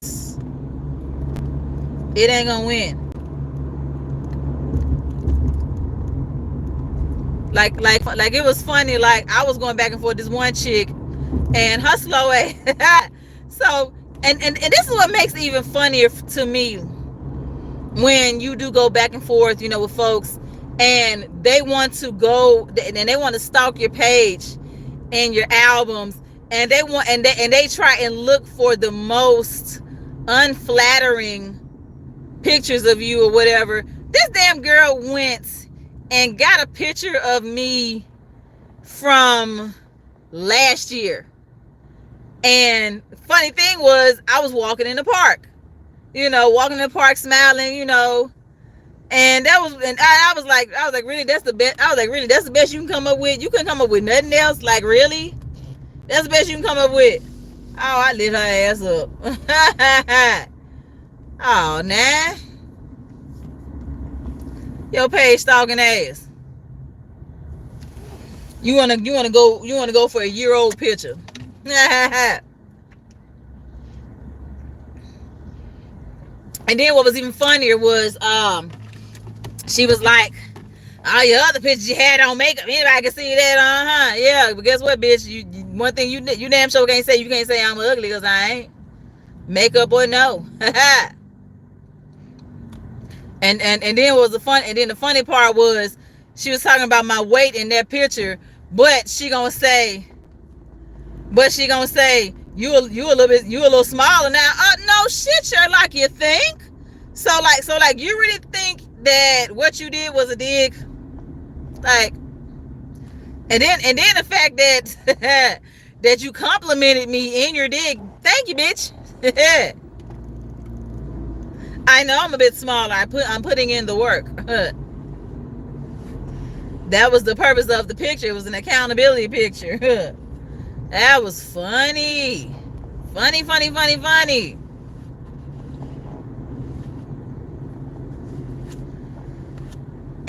it ain't gonna win. like it was funny. Like I was going back and forth with this one chick and her slow ass. So and this is what makes it even funnier to me when you do go back and forth, you know, with folks, and they want to go and they want to stalk your page and your albums, and they try and look for the most unflattering pictures of you or whatever. This damn girl went and got a picture of me from last year. And funny thing was, I was walking in the park, you know, walking in the park smiling, you know, and that was, and I was like, really, that's the best. I was like, really, that's the best you can come up with? You couldn't come up with nothing else? Like, really? That's the best you can come up with? Oh, I lit her ass up. Oh, nah. Your page stalking ass. You wanna go for a year-old picture. And then what was even funnier was she was like, all your other pictures you had on makeup, anybody can see that, yeah, but guess what, bitch, you one thing you damn sure can't say I'm ugly, because I ain't. Makeup or no. and then was the funny part was she was talking about my weight in that picture, but she gonna say you a little smaller now. No shit, Sherlock, you think? So like you really think that what you did was a dig? Like, and then the fact that that you complimented me in your dig. Thank you, bitch. I know I'm a bit smaller. I'm putting in the work. That was the purpose of the picture. It was an accountability picture. That was funny. Funny.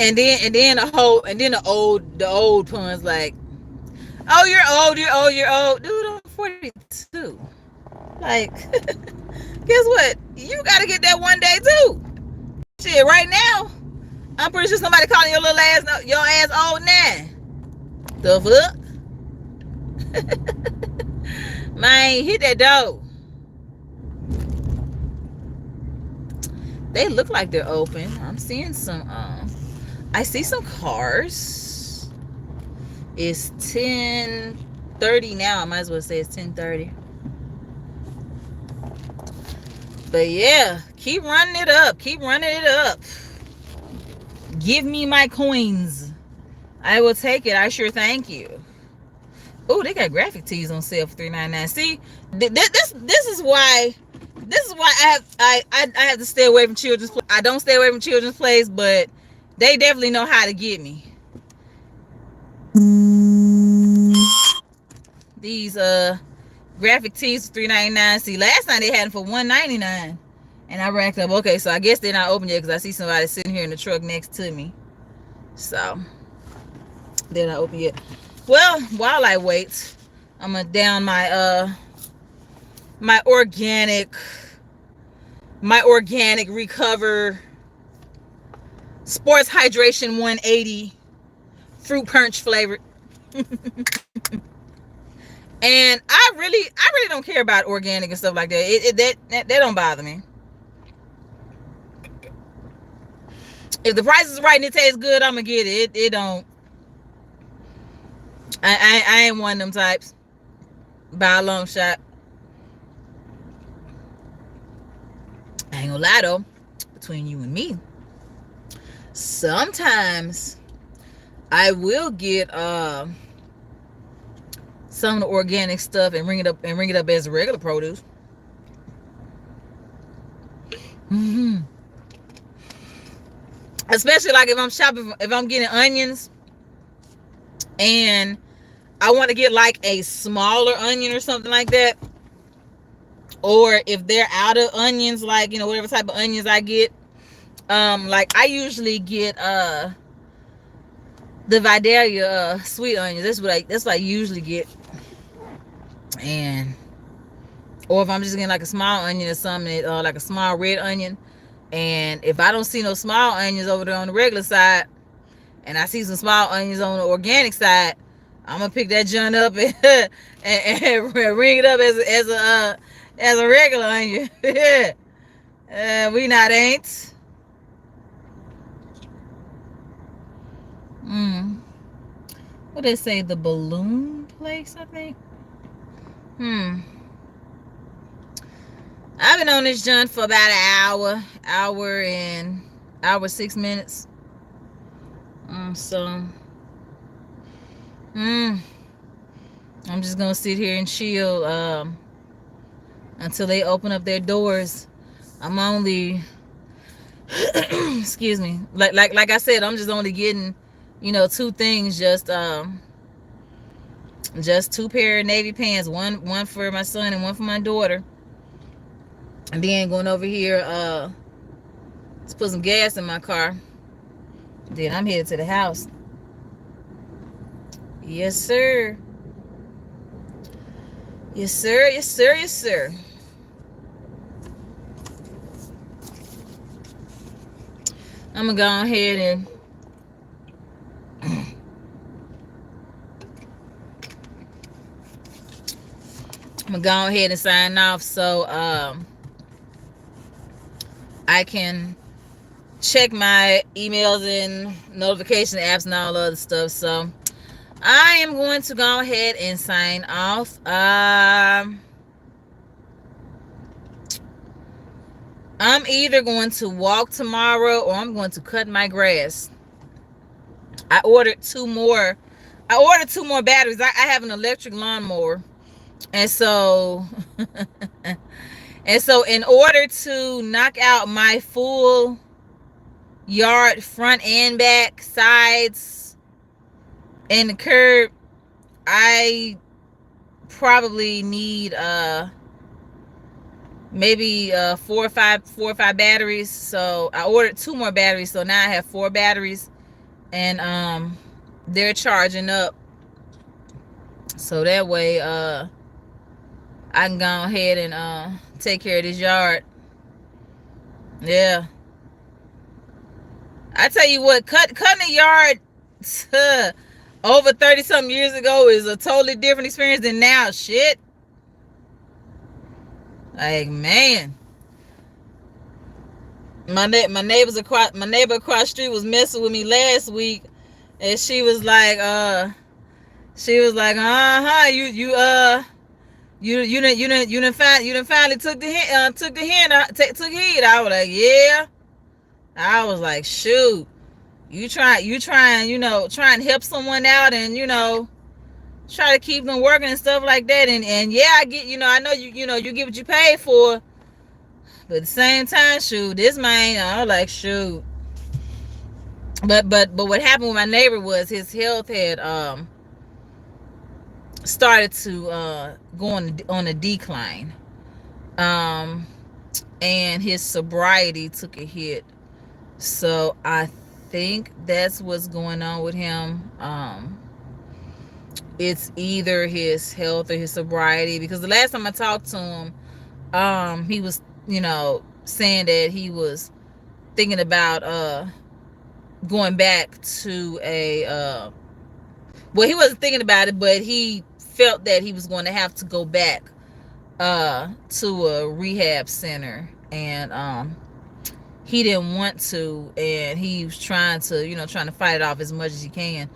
And then the old puns like, oh, you're old. Dude, I'm 42. Like, guess what? You gotta get that one day too. Shit, right now, I'm pretty sure somebody calling your ass old now. The fuck? Man, hit that door. They look like they're open. I'm seeing some I see some cars. It's 10:30 now. I might as well say it's 10:30. But yeah, keep running it up. Give me my coins. I will take it. I sure thank you. Oh, they got graphic tees on sale for $3.99. See, this is why I have to stay away from children's play. I don't stay away from children's plays, but they definitely know how to get me. These graphic tees for $3.99. See, last night they had them for $1.99, and I racked up. Okay, so I guess they're not open yet because I see somebody sitting here in the truck next to me. So they're not open yet. Well, while I wait, I'm gonna down my my organic Recover Sports Hydration 180 fruit punch flavored. And I really don't care about organic and stuff like that. That don't bother me. If the price is right and it tastes good, I'm gonna get it. It don't. I ain't one of them types by a long shot. I ain't gonna lie though, between you and me, sometimes I will get some of the organic stuff and ring it up as regular produce. Especially like if I'm shopping, if I'm getting onions and I want to get like a smaller onion or something like that, or if they're out of onions, like, you know, whatever type of onions I get, like I usually get the Vidalia sweet onions. That's what I usually get. And or if I'm just getting like a small onion or something, like a small red onion, and if I don't see no small onions over there on the regular side, and I see some small onions on the organic side, I'm gonna pick that joint up and, and ring it up as a regular onion. We not ain't. What they say, the balloon place, I think. I've been on this joint for about an hour 6 minutes. So I'm just gonna sit here and chill until they open up their doors. I'm only excuse me, like I said, I'm just only getting, two things, just two pair of navy pants, one for my son and one for my daughter. And then going over here to put some gas in my car. Then I'm headed to the house. Yes, sir. Yes, sir. Yes, sir. Yes, sir. I'm gonna go ahead and sign off, so I can check my emails and notification apps and all other stuff. So I am going to go ahead and sign off. I'm either going to walk tomorrow or I'm going to cut my grass. I ordered two more batteries. I have an electric lawnmower. And so in order to knock out my full yard, front and back, sides, and the curb, I probably need maybe 4 or 5 batteries. So I ordered 2 more batteries, so now I have 4 batteries, and they're charging up, so that way I can go ahead and take care of this yard. Yeah, I tell you what, cutting a yard over 30 something years ago is a totally different experience than now. Shit, like, man, my neighbor across the street was messing with me last week, and she was like, you done finally took the hint, took heed. I was like, yeah. I was like, shoot, you try and help someone out, and try to keep them working and stuff like that, and yeah, I get, I know you get what you pay for, but at the same time, shoot, this man, I was like, shoot. But what happened with my neighbor was his health had started to go on a decline, and his sobriety took a hit. So I think that's what's going on with him. It's either his health or his sobriety, because the last time I talked to him, he was, saying that he was thinking about going back to a well, he wasn't thinking about it, but he felt that he was going to have to go back to a rehab center, and he didn't want to, and he was trying to fight it off as much as he can.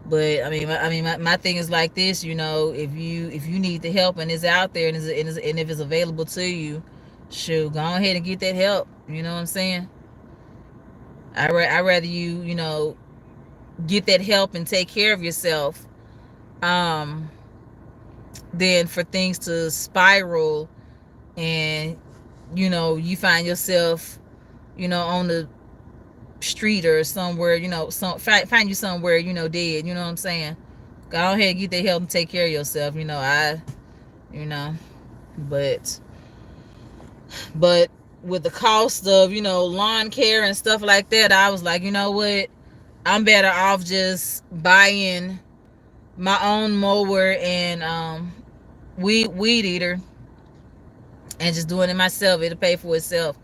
But I mean, my thing is like this, if you need the help and it's out there, and if it's available to you, shoot, go ahead and get that help. You know what I'm saying? I rather you get that help and take care of yourself, than for things to spiral, and you find yourself on the street or somewhere, find you somewhere, dead. You know what I'm saying? Go ahead and get that help and take care of yourself. But with the cost of lawn care and stuff like that, I was like, you know what, I'm better off just buying my own mower and weed eater, and just doing it myself. It'll pay for itself.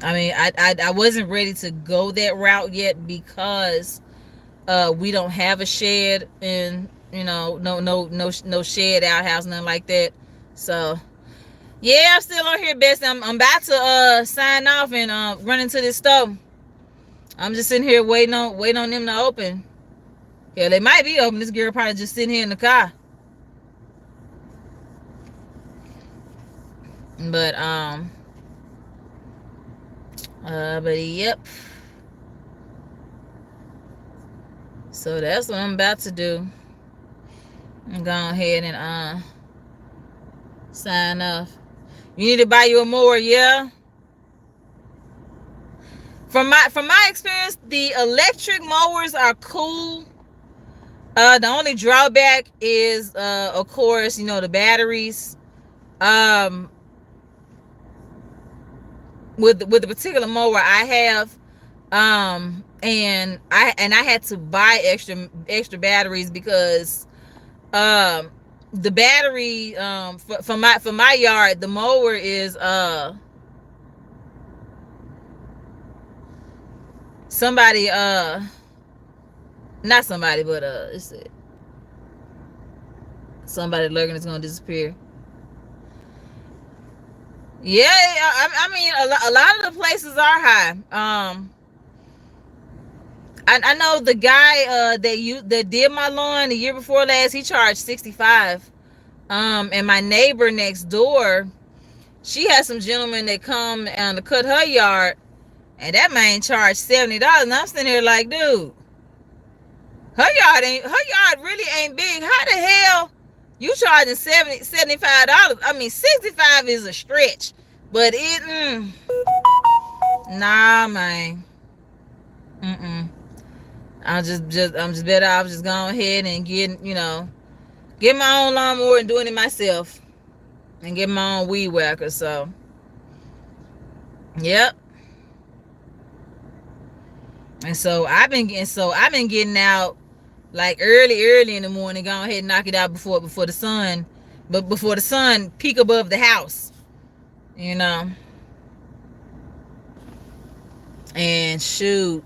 I mean, I wasn't ready to go that route yet because we don't have a shed, and no shed outhouse, nothing like that. So yeah, I'm still on here, Bessie. I'm about to sign off and run into this store. I'm just sitting here waiting on them to open. Yeah, they might be open. This girl probably just sitting here in the car. But yep. So that's what I'm about to do. I'm going ahead and sign off. You need to buy you a mower, yeah? From my experience, the electric mowers are cool. The only drawback is of course, the batteries. With the particular mower I have, and I had to buy extra batteries because the battery for my yard, the mower is somebody not somebody, but it's somebody lurking is gonna disappear. Yeah, I mean a lot of the places are high. I know the guy that did my lawn the year before last, he charged $65. And my neighbor next door, she had some gentlemen that come to cut her yard, and that man charged $70. And I'm sitting here like, dude, her yard really ain't big. How the hell you charging $75? I mean, 65 is a stretch, but nah, man. I'm just better off just going ahead and get my own lawnmower and doing it myself, and get my own weed whacker. So, yep. And so I've been getting out like early in the morning, go ahead and knock it out before the sun peak above the house, and shoot,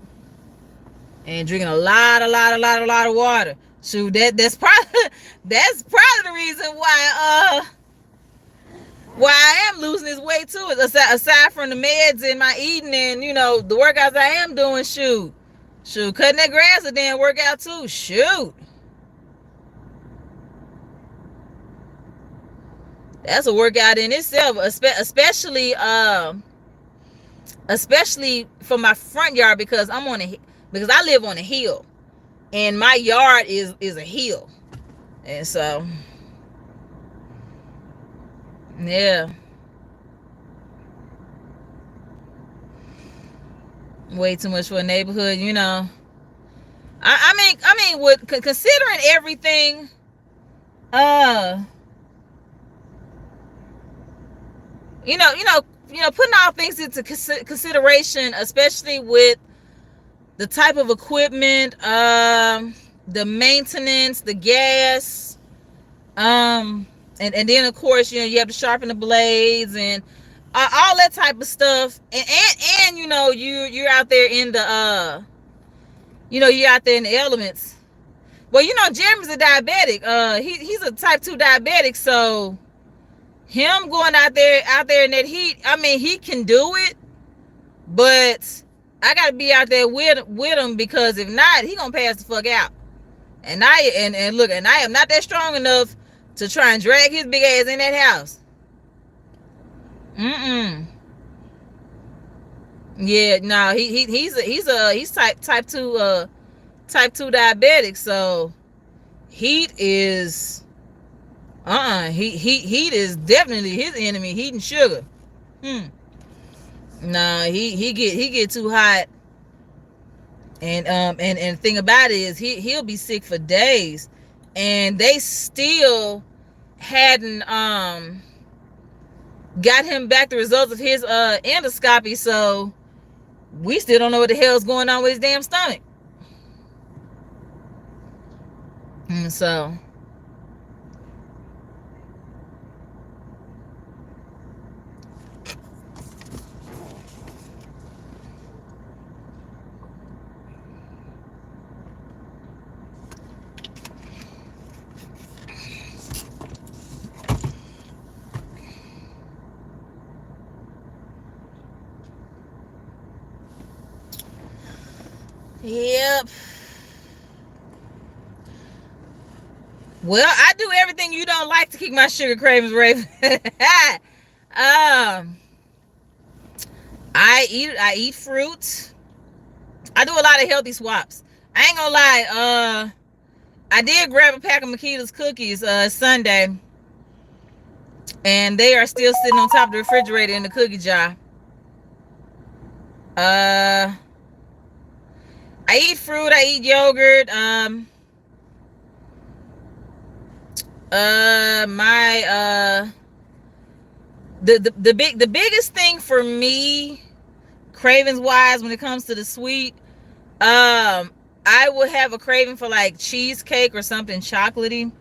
and drinking a lot of water. Shoot, that's probably the reason why I am losing this weight too. Aside from the meds and my eating and the workouts I am doing, shoot, cutting that grass a damn workout too. Shoot, that's a workout in itself, especially for my front yard, because I live on a hill, and my yard is a hill, and so yeah, way too much for a neighborhood, I mean, with considering everything, putting all things into consideration, especially with the type of equipment, the maintenance, the gas, and then of course you have to sharpen the blades and all that type of stuff, and you're out there in the you're out there in the elements. Well, Jeremy's a diabetic. He's a type 2 diabetic, so him going out there in that heat, I mean, he can do it, but I gotta be out there with him, because if not, he gonna pass the fuck out. And I am not that strong enough to try and drag his big ass in that house. Yeah, no, he's type 2 diabetic, so heat is heat is definitely his enemy. Heat and sugar. Nah, he get too hot, and the thing about it is he'll be sick for days, and they still hadn't got him back the results of his endoscopy, so we still don't know what the hell's going on with his damn stomach. And so Yep. Well, I do everything you don't like to keep my sugar cravings, Raven. um, I eat fruit. I do a lot of healthy swaps. I ain't gonna lie. I did grab a pack of Makitas cookies Sunday, and they are still sitting on top of the refrigerator in the cookie jar. I eat fruit. I eat yogurt. My the biggest thing for me, cravings wise, when it comes to the sweet, I would have a craving for like cheesecake or something chocolatey.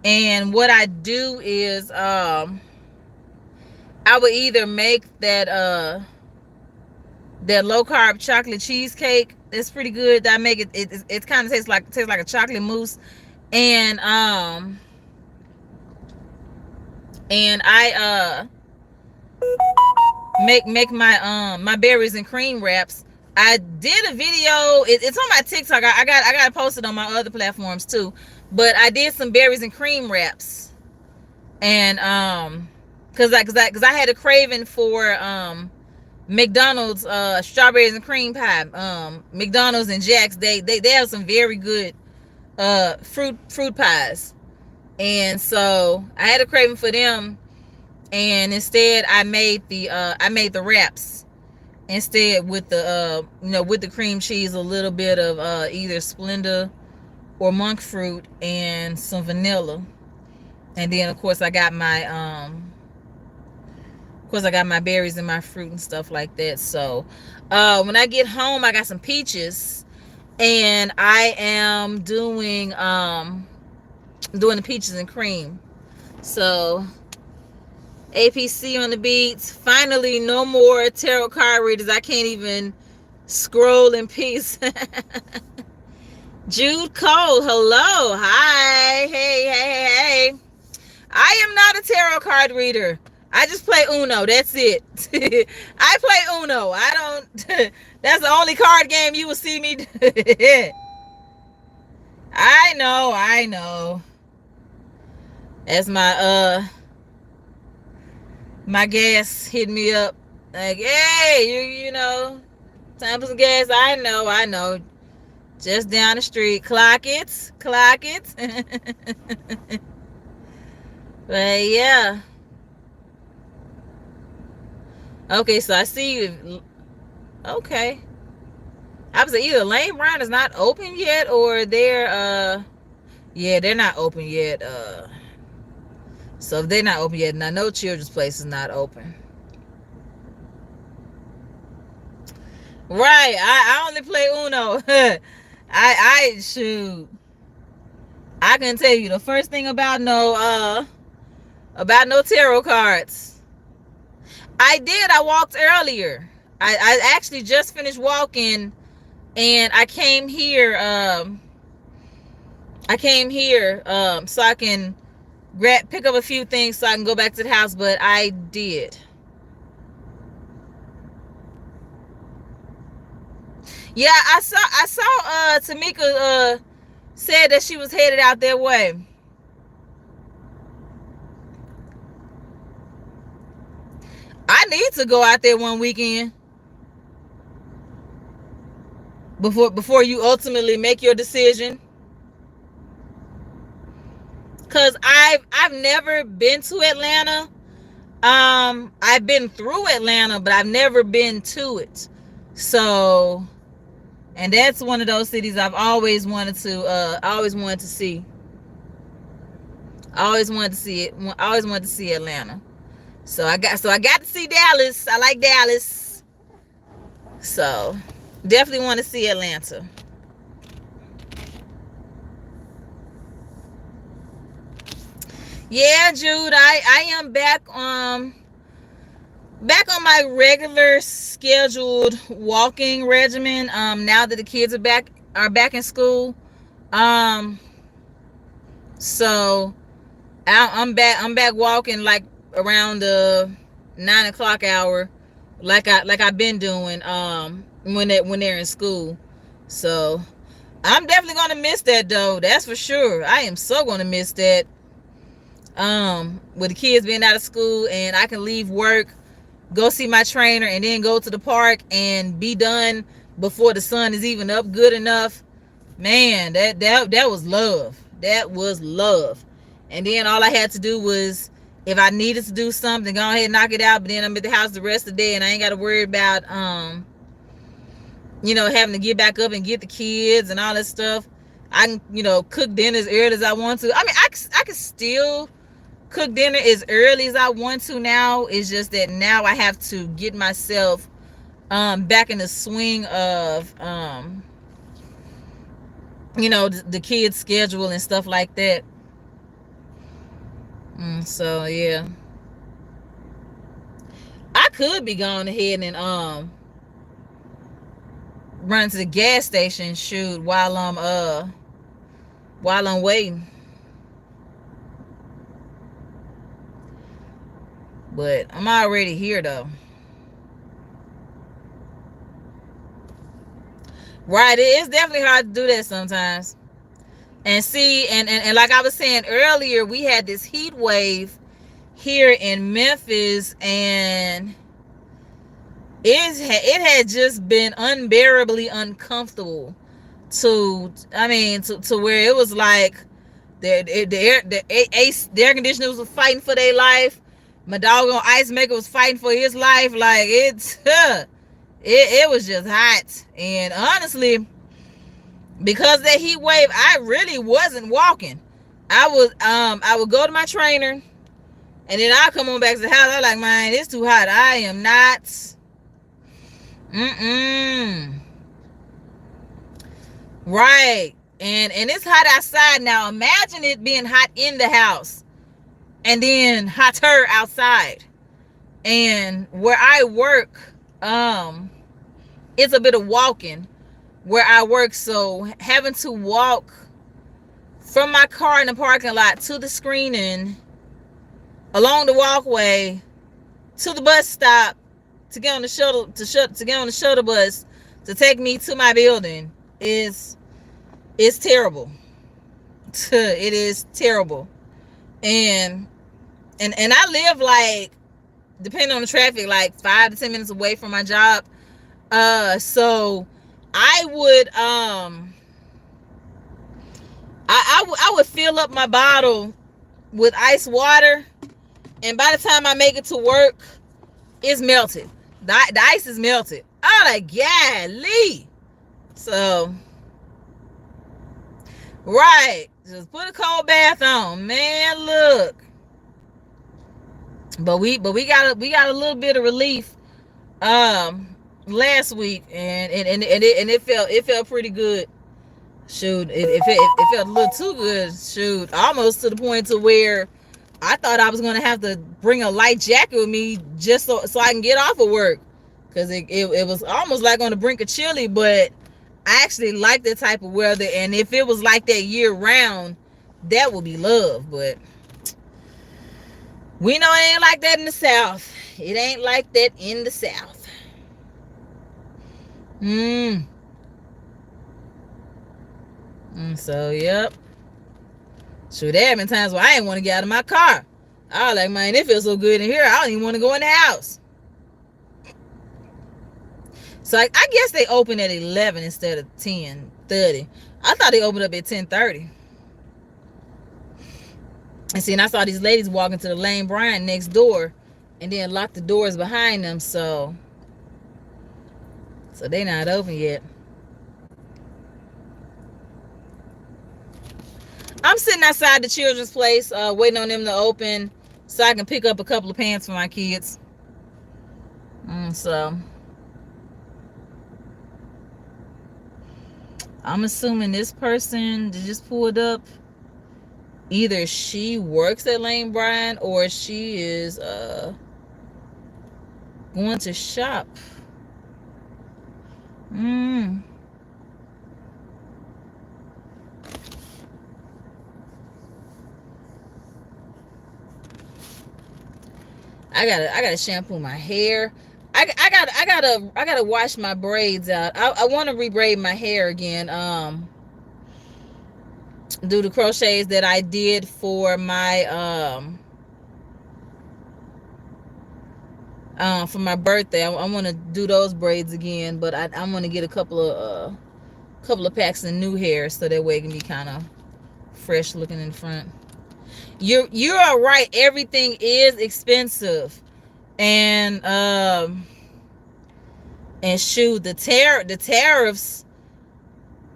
And what I do is I would either make that low carb chocolate cheesecake. It's pretty good. I make it. It kind of tastes like a chocolate mousse, and I make my berries and cream wraps. I did a video. It's on my TikTok. I got it posted on my other platforms too. But I did some berries and cream wraps, and cause I had a craving for McDonald's strawberries and cream pie. McDonald's and Jack's, they have some very good fruit pies, and so I had a craving for them, and instead I made the wraps instead with the with the cream cheese, a little bit of either Splenda or monk fruit, and some vanilla, and then of course I got my berries and my fruit and stuff like that. So when I get home, I got some peaches, and I am doing the peaches and cream. So APC on the beats. Finally, no more tarot card readers. I can't even scroll in peace. Jude Cole, hello, hi, hey. I am not a tarot card reader. I just play Uno. That's it. I play Uno. I don't. That's the only card game you will see me. I know. As my gas hit me up, like, hey, you know, time for some gas. I know. Just down the street. Clock it. But yeah. Okay, so I see you. Okay. I was either Lane Bryant is not open yet, or they're they're not open yet. So if they're not open yet, now No Children's Place is not open. Right. I only play Uno. I shoot. I can tell you the first thing about no tarot cards. I walked earlier. I actually just finished walking, and I came here so I can pick up a few things so I can go back to the house, but I did. Yeah, I saw Tamika said that she was headed out that way. I need to go out there one weekend before you ultimately make your decision. Cause I've never been to Atlanta. I've been through Atlanta, but I've never been to it. So, and that's one of those cities I've always wanted to see. I always wanted to see it. I always wanted to see Atlanta. So I got to see Dallas. I like Dallas. So definitely want to see Atlanta. Yeah, Jude, I am back on my regular scheduled walking regimen. Now that the kids are back in school. So I'm back walking like around the 9 o'clock hour, like I've been doing when they're in school. So I'm definitely gonna miss that though. That's for sure. I am so gonna miss that. With the kids being out of school and I can leave work, go see my trainer, and then go to the park and be done before the sun is even up good enough. Man, that was love. That was love. And then all I had to do was, if I needed to do something, go ahead and knock it out. But then I'm at the house the rest of the day, and I ain't got to worry about having to get back up and get the kids and all that stuff. I can, cook dinner as early as I want to. I mean, I can still cook dinner as early as I want to now. It's just that now I have to get myself back in the swing of the kids' schedule and stuff like that. So yeah, I could be going ahead and run to the gas station, shoot, while I'm waiting. But I'm already here though. Right, it's definitely hard to do that sometimes. And see, and like I was saying earlier, we had this heat wave here in Memphis, and it had just been unbearably uncomfortable to where it was like the air conditioners was fighting for their life. My doggone ice maker was fighting for his life. Like it was just hot. And honestly, because of that heat wave, I really wasn't walking. I would go to my trainer, and then I'll come on back to the house. I'm like, man, it's too hot. I am not. Right. And it's hot outside now. Imagine it being hot in the house and then hotter outside. And where I work, it's a bit of walking where I work, so having to walk from my car in the parking lot to the screening, along the walkway to the bus stop, to get on the shuttle to get on the shuttle bus to take me to my building is terrible. It is terrible. And I live, like, depending on the traffic, like 5 to 10 minutes away from my job. So I would I would fill up my bottle with ice water, and by the time I make it to work, it's melted. The ice is melted. Oh, like, golly. So, right, just put a cold bath on, man. Look, but we got a little bit of relief last week, and it felt pretty good. Shoot, it felt a little too good. Shoot, almost to the point to where I thought I was gonna have to bring a light jacket with me just so I can get off of work, because it was almost like on the brink of chilly. But I actually like that type of weather, and if it was like that year round, that would be love. But we know it ain't like that in the South. It ain't like that in the South. So yep. Sure, there have been times where I didn't want to get out of my car. I was like, man, it feels so good in here, I don't even want to go in the house. So I guess they open at 11 instead of 10:30. I thought they opened up at 10:30. And see, and I saw these ladies walking to the Lane Bryant next door, and then lock the doors behind them. So they not open yet. I'm sitting outside the children's place, waiting on them to open so I can pick up a couple of pants for my kids. So I'm assuming this person that just pulled up, either she works at Lane Bryant or she is going to shop. I gotta shampoo my hair. I I gotta wash my braids out. I want to rebraid my hair again. Do the crochets that I did for my birthday. I want to do those braids again, but I want to get a couple of packs of new hair so that way it can be kind of fresh looking in front. You are right. Everything is expensive, and shoot, the tariffs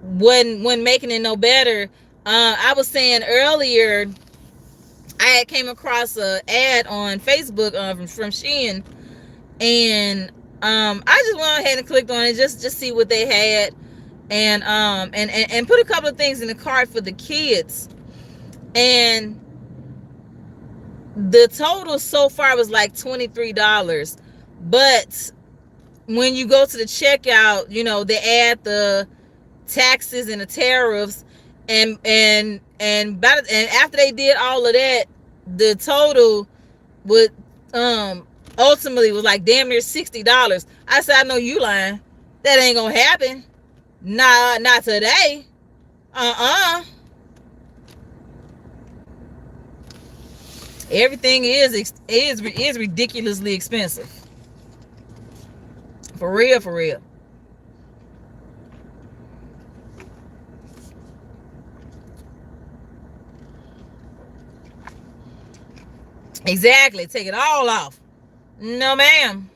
wasn't making it no better. I was saying earlier, I had came across a ad on Facebook from Shein, and I just went ahead and clicked on it just see what they had, and put a couple of things in the cart for the kids, and the total so far was like $23, but when you go to the checkout, you know, they add the taxes and the tariffs, and after they did all of that, the total would ultimately was like damn near $60. I said, I know you lying. That ain't gonna happen. Nah, not today. Everything is ridiculously expensive. For real, for real. Exactly. Take it all off. No, ma'am.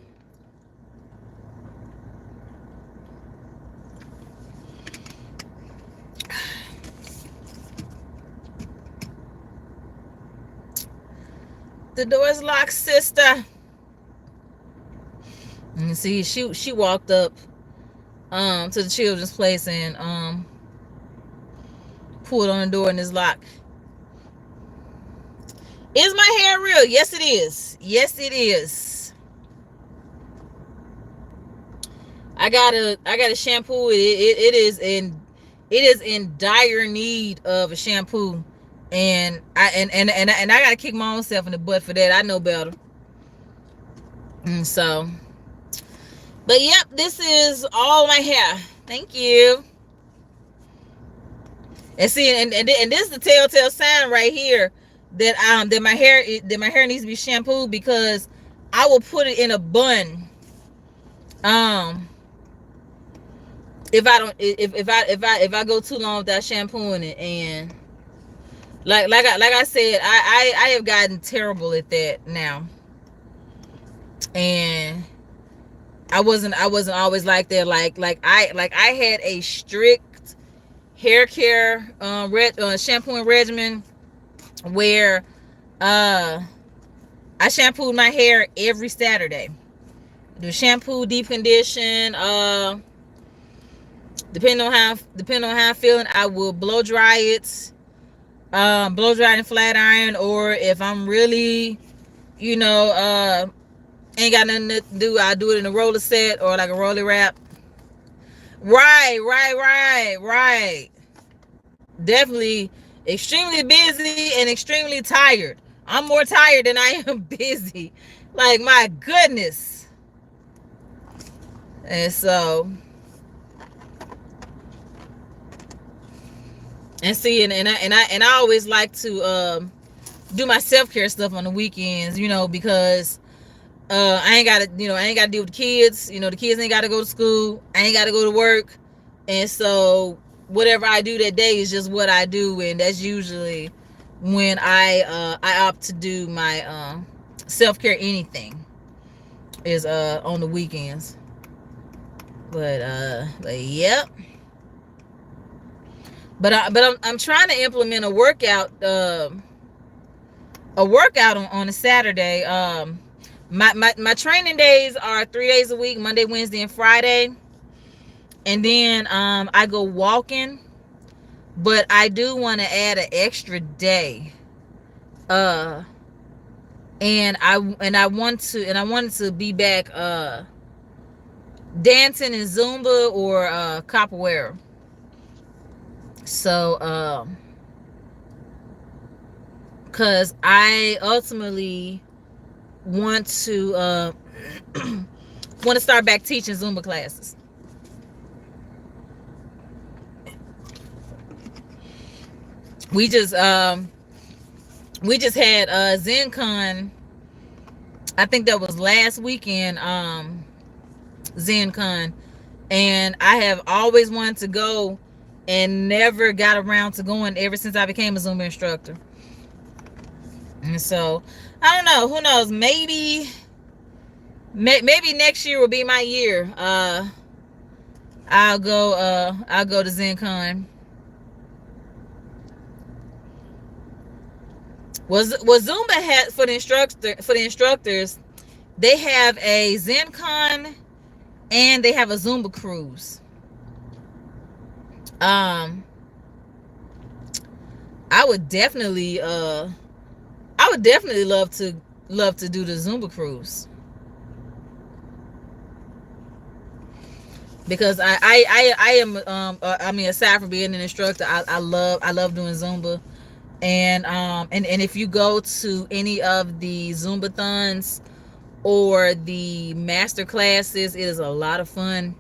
The door's locked, sister. And see, she walked up to the children's place and pulled on the door and it's locked. Is my hair real? Yes, it is. Yes, it is. I gotta shampoo it. It is in dire need of a shampoo, and I gotta kick my own self in the butt for that. I know better. And so, but yep, this is all my hair. Thank you. And see, and this is the telltale sign right here that my hair needs to be shampooed, because I will put it in a bun. If I go too long without shampooing it, and like I said, I have gotten terrible at that now, and I wasn't always like that. Like I had a strict hair care shampooing regimen where I shampooed my hair every Saturday. Do shampoo, deep condition, depending on how I'm feeling, I will blow dry it. Blow dry and flat iron, or if I'm really, ain't got nothing to do, I'll do it in a roller set or like a roller wrap. Right. Definitely extremely busy and extremely tired. I'm more tired than I am busy. Like, my goodness. And so, and see, and I always like to do my self-care stuff on the weekends, because I ain't gotta deal with the kids. The kids ain't gotta go to school. I ain't gotta go to work. And so whatever I do that day is just what I do, and that's usually when I opt to do my self-care anything is on the weekends. But yep. But I'm trying to implement a workout on a Saturday. My training days are 3 days a week, Monday, Wednesday, and Friday. And then I go walking, but I do want to add an extra day. And I wanted to be back dancing in Zumba or capoeira. So because I ultimately want to Want to start back teaching Zumba classes. We just had ZenCon. I think that was last weekend, ZenCon, and I have always wanted to go and never got around to going ever since I became a Zumba instructor. And so I don't know, who knows, maybe next year will be my year. I'll go to ZenCon. Was Zumba had for the instructors, they have a ZenCon and they have a Zumba cruise. I would definitely love to do the Zumba cruise, because I am I mean, aside from being an instructor, I love doing Zumba. And if you go to any of the Zumbathons or the master classes, it is a lot of fun.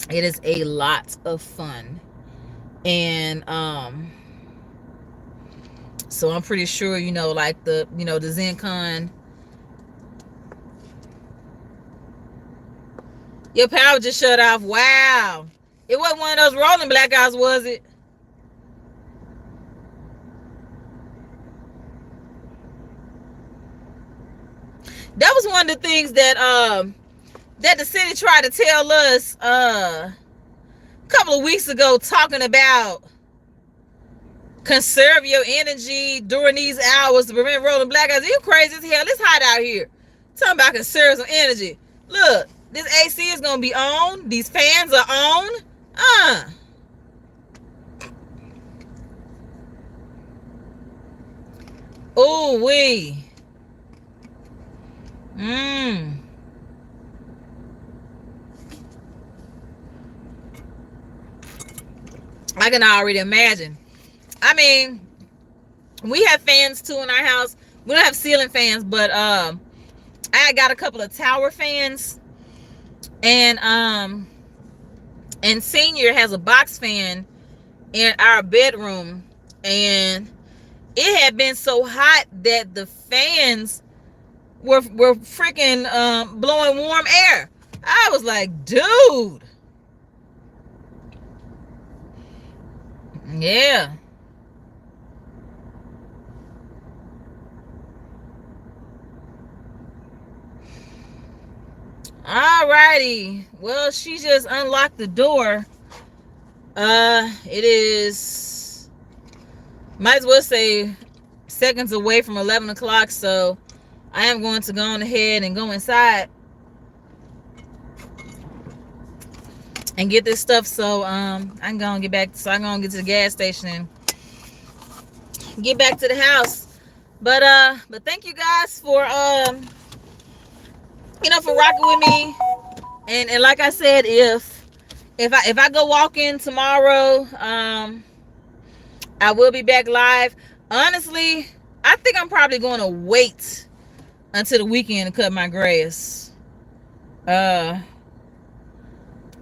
It is a lot of fun. And so I'm pretty sure, like the ZenCon. Your power just shut off. Wow. It wasn't one of those rolling blackouts, was it? That was one of the things that the city tried to tell us a couple of weeks ago, talking about conserve your energy during these hours to prevent rolling blackouts. You crazy as hell. It's hot out here. Talking about conserve some energy. Look, this AC is gonna be on. These fans are on. Ooh wee. I can already imagine. I mean, we have fans too in our house. We don't have ceiling fans, but I got a couple of tower fans, and Senior has a box fan in our bedroom, and it had been so hot that the fans were freaking blowing warm air. I was like, dude. Yeah. Alrighty. Well, she just unlocked the door. It is, might as well say, seconds away from 11 o'clock, so I am going to go on ahead and go inside and get this stuff, so I'm gonna get back. So I'm gonna get to the gas station and get back to the house. But thank you guys for for rocking with me. And like I said, if I go walk in tomorrow, I will be back live. Honestly, I think I'm probably going to wait until the weekend to cut my grass.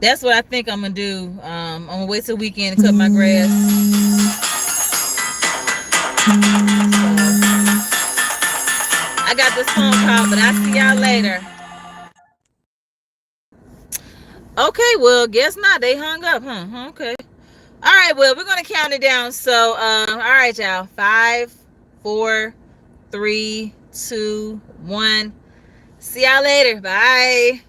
That's what I think I'm gonna do. I'm gonna wait till the weekend to cut my grass. So, I got this phone call, but I'll see y'all later. Okay, well, guess not. They hung up, huh? Okay. All right, well, we're gonna count it down. So, all right, y'all. 5, 4, 3, 2, 1. See y'all later. Bye.